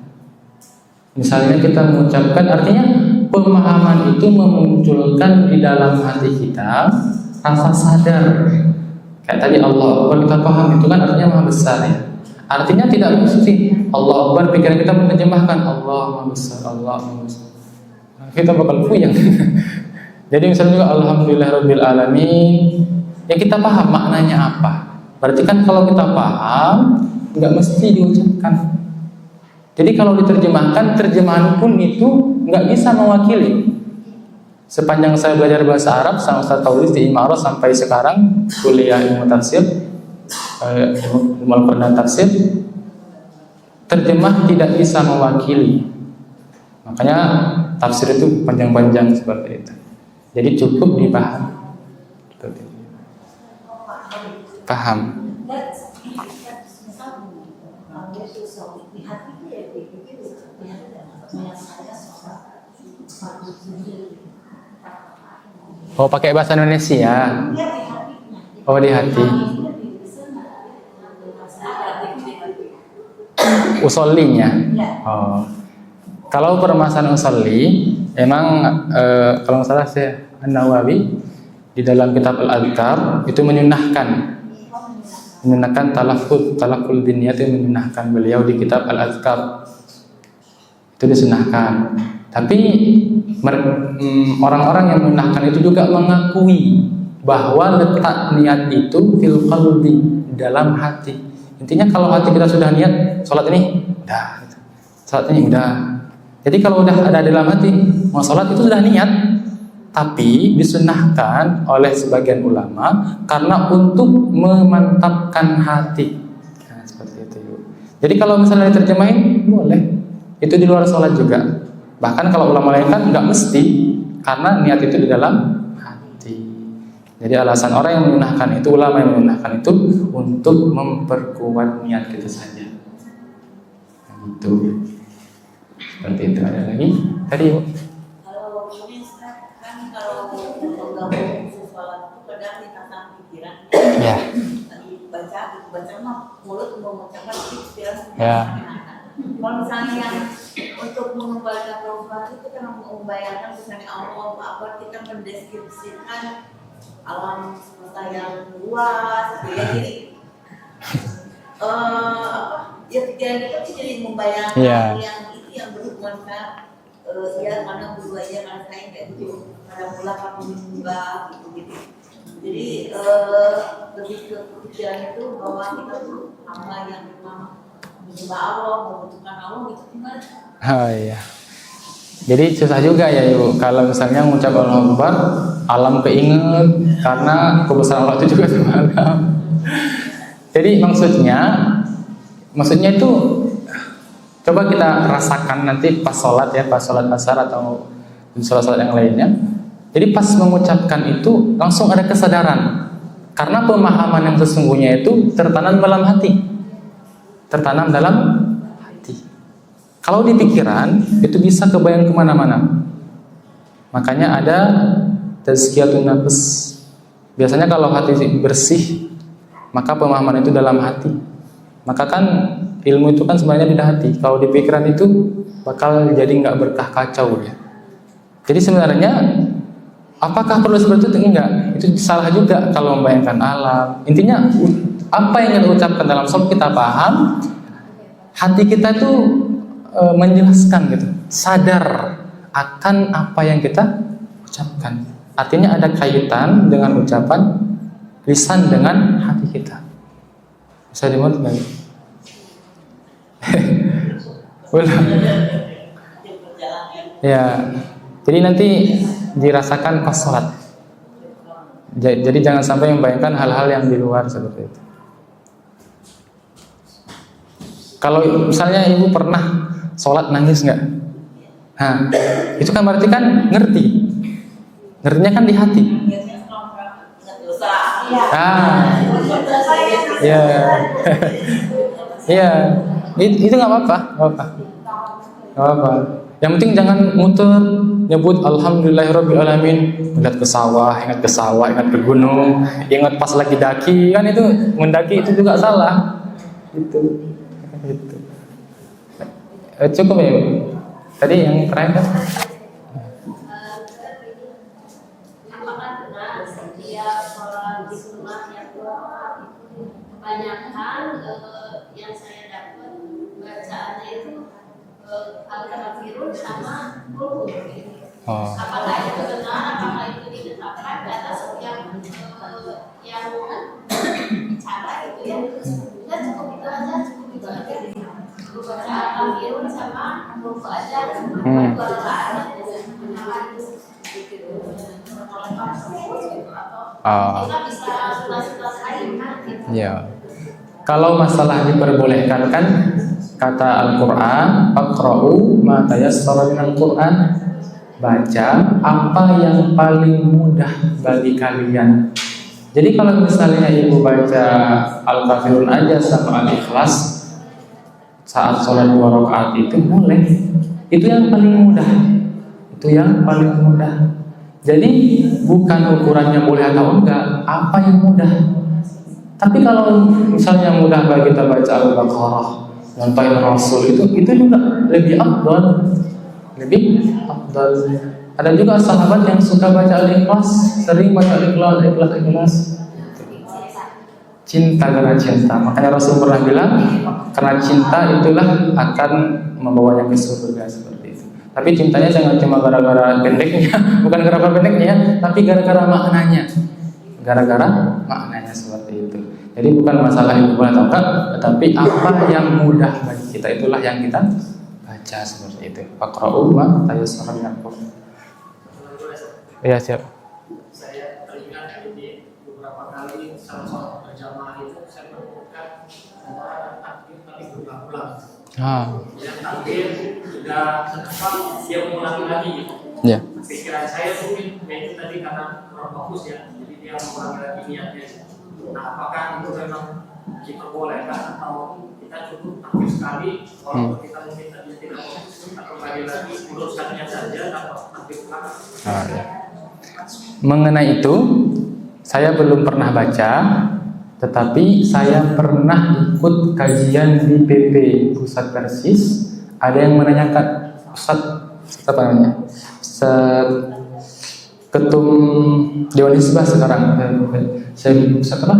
Misalnya kita mengucapkan, artinya pemahaman itu memunculkan di dalam hati kita rasa sadar. Kayak tadi Allah Akbar, kita paham itu kan artinya Maha Besar ya. Artinya tidak mesti Allah Akbar pikiran kita menerjemahkan Allah Maha Besar, Allah Maha Besar. Kita bakal puyeng. Jadi misalnya juga Alhamdulillahirabbil alamin, ya kita paham maknanya apa. Berarti kan kalau kita paham nggak mesti diucapkan. Jadi kalau diterjemahkan, terjemahan pun itu nggak bisa mewakili. Sepanjang saya belajar bahasa Arab sama Ustaz Taulis di Imarah sampai sekarang kuliah ilmu tafsir, ilmu Al-Quran dan tafsir, terjemah tidak bisa mewakili. Makanya tafsir itu panjang-panjang seperti itu. Jadi cukup dipahami. Paham. Oh, pakai bahasa Indonesia. Oh, di hati. Usollinya. Oh. Kalau permasalahan usolli, emang kalau nggak salah saya An-Nawawi di dalam kitab Al-Adhkar itu menyunahkan talaful bin niyat, itu menyunahkan beliau di kitab Al-Adhkar. Itu disunahkan. Tapi orang-orang yang menyunahkan itu juga mengakui bahwa letak niat itu fil qalbi, dalam hati. Intinya kalau hati kita sudah niat sholat ini udah, sholat ini udah. Jadi kalau udah ada dalam hati mau sholat itu sudah niat, tapi disunahkan oleh sebagian ulama karena untuk memantapkan hati. Nah, seperti itu. Jadi kalau misalnya diterjemahin boleh, itu di luar sholat juga. Bahkan kalau ulama lain kan nggak mesti, karena niat itu di dalam hati. Jadi alasan orang yang menyunahkan itu, ulama yang menyunahkan itu untuk memperkuat niat kita saja. Itu seperti itu. Ada lagi tadi Bu? Kalau ini kan kalau menggabung sholat itu kadang ditantang pikiran. Ya. Baca mah mulut mengucapkan pikiran. Ya. Kalau misalnya yang untuk mengembalikan sholat itu kan membayangkan misalnya Allah apa kita mendeskripsikan alam semesta yang luas, ya jadi ya pikiran kita tuh jadi membayangkan yang itu yang berhubungan kan ya karena berdua ya karena saya kayak gitu pada mula kamu menunggu gitu. Jadi lebih ke pikiran itu bahwa kita tuh hamba yang memang menyembah Allah, membutuhkan Allah gitu gimana? Oh iya. Jadi susah juga ya Ibu kalau misalnya mengucap Allahu Akbar, alam keinget karena kebesaran Allah itu juga semalam. Jadi maksudnya itu coba kita rasakan nanti pas sholat ya, pas sholat asar atau sholat yang lainnya. Jadi pas mengucapkan itu langsung ada kesadaran karena pemahaman yang sesungguhnya itu tertanam dalam hati, tertanam dalam hati. Kalau di pikiran itu bisa kebayang kemana-mana. Makanya ada tazkiyatun nafs. Biasanya kalau hati bersih, maka pemahaman itu dalam hati. Maka kan ilmu itu kan sebenarnya di hati. Kalau di pikiran itu bakal jadi nggak berkah, kacau ya. Jadi sebenarnya apakah perlu seperti itu? Enggak. Itu salah juga kalau membayangkan alam. Intinya apa yang kita ucapkan dalam sholat kita paham, hati kita tuh menjelaskan gitu, sadar akan apa yang kita ucapkan. Artinya ada kaitan dengan ucapan lisan dengan hati kita. Bisa dimuat nggak? Belum. Ya, jadi nanti dirasakan pas sholat. Jadi jangan sampai membayangkan hal-hal yang di luar seperti itu. Kalau misalnya ibu pernah sholat nangis nggak? Nah, itu kan berarti kan ngerti. Ngertinya kan di hati. Ya, ya, itu nggak apa-apa, nggak apa-apa. Yang penting jangan muter nyebut Alhamdulillahirobbilalamin, ingat ke sawah, ingat ke gunung, ingat pas lagi daki, kan itu mendaki itu juga salah. Itu. Cukup ya Bu? Tadi yang terakhir kan? Apakah benar setiap sholat di rumah yang kebanyakan yang saya dapat bacaannya itu Al-Kafirun sama Qul Huwallahu. Apakah itu benar? Apakah itu ditetapkan karena setiap yang bicara itu ya kita cukup itu aja baca Al-Kafirun sama Qul aja kita bisa kelas-kelas lain kan gitu. Ya. Kalau masalah diperbolehkan kan kata Al-Qur'an, aqra'u ma tayassara minal Qur'an. Baca apa yang paling mudah bagi kalian. Jadi kalau misalnya ibu baca Al-Kafirun aja sama Al-Ikhlas saat sholat 2 rakaat itu boleh. Itu yang paling mudah. itu yang paling mudah. Jadi bukan ukurannya boleh atau enggak, apa yang mudah. Tapi kalau misalnya mudah bagi kita baca Al-Baqarah, nyontohin Rasul, itu juga lebih afdal. Lebih afdal. Ada juga sahabat yang suka baca Al-Ikhlas, sering baca Al-Ikhlas. Cinta karena cinta. Makanya Rasul pernah bilang, karena cinta itulah akan membawanya ke surga, seperti itu. Tapi cintanya jangan cuma gara-gara pendeknya, bukan gara-gara pendeknya, tapi gara-gara maknanya. Gara-gara maknanya seperti itu. Jadi bukan masalah itu boleh atau enggak, tetapi apa yang mudah bagi kita itulah yang kita baca, seperti itu. Faqra'u ma tayassara minal Qur'an. Iya, siap. Saya teringat ini beberapa kali sama berjamaah itu saya menemukan ada takbir kali berulang-ulang. Yang takbir sudah setepat dia mengulangi lagi. Ya. Pikiran saya mungkin itu tadi karena kurang fokus ya, jadi dia mengulangi lagi niatnya. Nah, apakah itu memang diperbolehkan atau kita cukup takbir sekali, walaupun kita mungkin tadi tidak fokus atau kembali lagi urusannya saja atau takbir ulang? Ya. Mengenai itu saya belum pernah baca, tetapi saya pernah ikut kajian di PP Pusat Persis. Ada yang menanyakan, Ustaz apa namanya? Ketum Dewan Hizbah sekarang, Ustaz apa?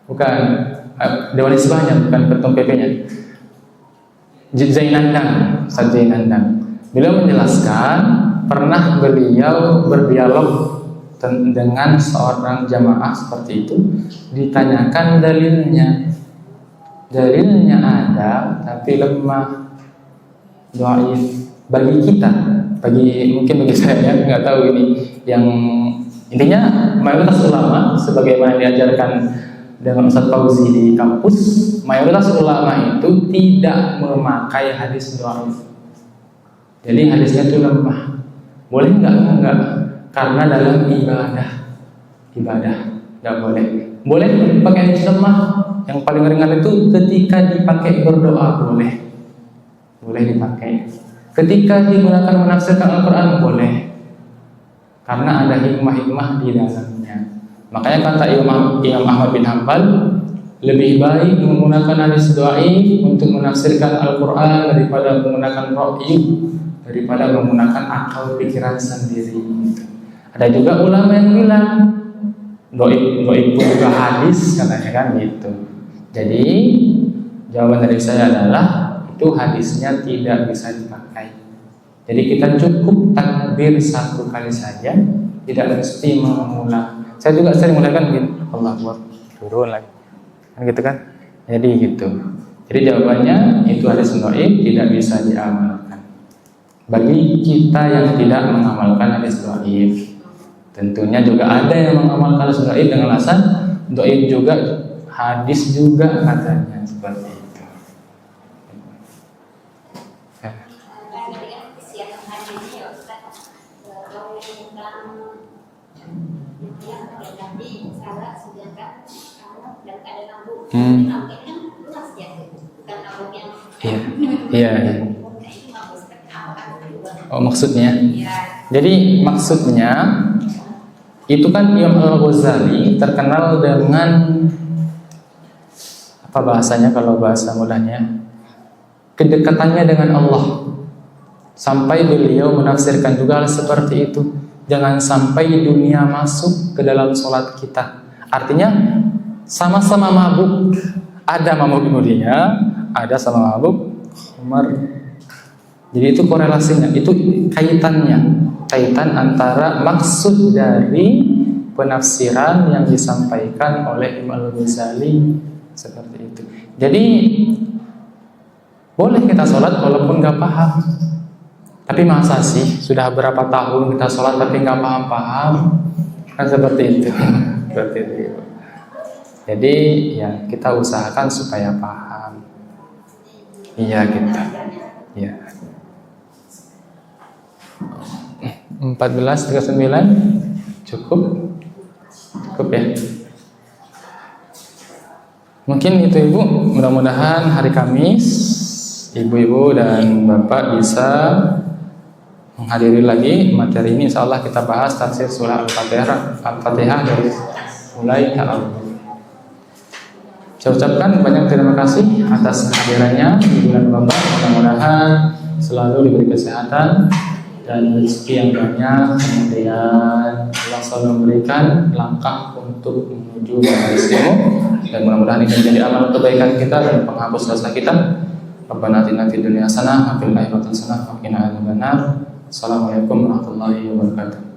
Bukan Dewan Hizbahnya, bukan ketum PP-nya. Zainandang, Ustaz Zainandang. Beliau menjelaskan pernah beliau berdialog dengan seorang jamaah seperti itu, ditanyakan dalilnya ada tapi lemah, dhaif bagi kita, mungkin bagi saya nggak tahu ini yang intinya mayoritas ulama sebagaimana diajarkan dengan Ustaz Fauzi di kampus, mayoritas ulama itu tidak memakai hadis dhaif. Jadi hadisnya itu lemah. Boleh enggak? Karena dalam ibadah enggak boleh. Boleh pakai hadis lemah. Yang paling ringan itu ketika dipakai berdoa boleh dipakai. Ketika digunakan menafsirkan Al-Quran boleh, karena ada hikmah-hikmah di dalamnya. Makanya kata Imam Ahmad bin Hanbal, lebih baik menggunakan hadis dhaif untuk menafsirkan Al-Quran daripada menggunakan ra'yi, daripada menggunakan akal pikiran sendiri. Ada juga ulama yang bilang dhaif pun juga hadis, katanya kan gitu. Jadi jawaban dari saya adalah itu hadisnya tidak bisa dipakai. Jadi kita cukup takbir satu kali saja, tidak mesti mengulang. Saya juga sering mengatakan begini, Allah buat turun lagi, kan gitu kan? Jadi gitu. Jadi jawabannya itu hadis dhaif tidak bisa diamalkan. Bagi kita yang tidak mengamalkan hadis dhaif, tentunya juga ada yang mengamalkan hadis dhaif dengan alasan dhaif juga, hadis juga katanya seperti itu. Iya. Oh, maksudnya. Jadi maksudnya itu kan Imam Al-Ghazali terkenal dengan apa bahasanya, kalau bahasa mudahnya, kedekatannya dengan Allah. Sampai beliau menafsirkan juga hal seperti itu. Jangan sampai dunia masuk ke dalam sholat kita. Artinya sama-sama mabuk. Ada mabuk dunia, ada sama mabuk khamar. Jadi itu korelasinya, itu kaitan antara maksud dari penafsiran yang disampaikan oleh Imam Al-Ghazali seperti itu. Jadi boleh kita sholat walaupun nggak paham. Tapi masa sih sudah berapa tahun kita sholat tapi nggak paham-paham? Kan seperti itu. Seperti itu. Jadi ya kita usahakan supaya paham. Iya gitu. Ya. 14:39 cukup ya. Mungkin itu Ibu, mudah-mudahan hari Kamis ibu-ibu dan bapak bisa menghadiri lagi materi ini. Insya Allah kita bahas tafsir surah Al-Fatihah dari mulai ke akhir. Saya ucapkan banyak terima kasih atas kehadirannya di bulan Ramadan. Mudah-mudahan selalu diberi kesehatan dan rezeki yang banyak, kemudian Allah selalu memberikan langkah untuk menuju realisme, dan mudah-mudahan ini menjadi amal kebaikan kita dan penghapus dosa kita. Rabbana atina fid dunya hasanah wa fil akhirati hasanah wa qina adzabannar. Assalamualaikum warahmatullahi wabarakatuh.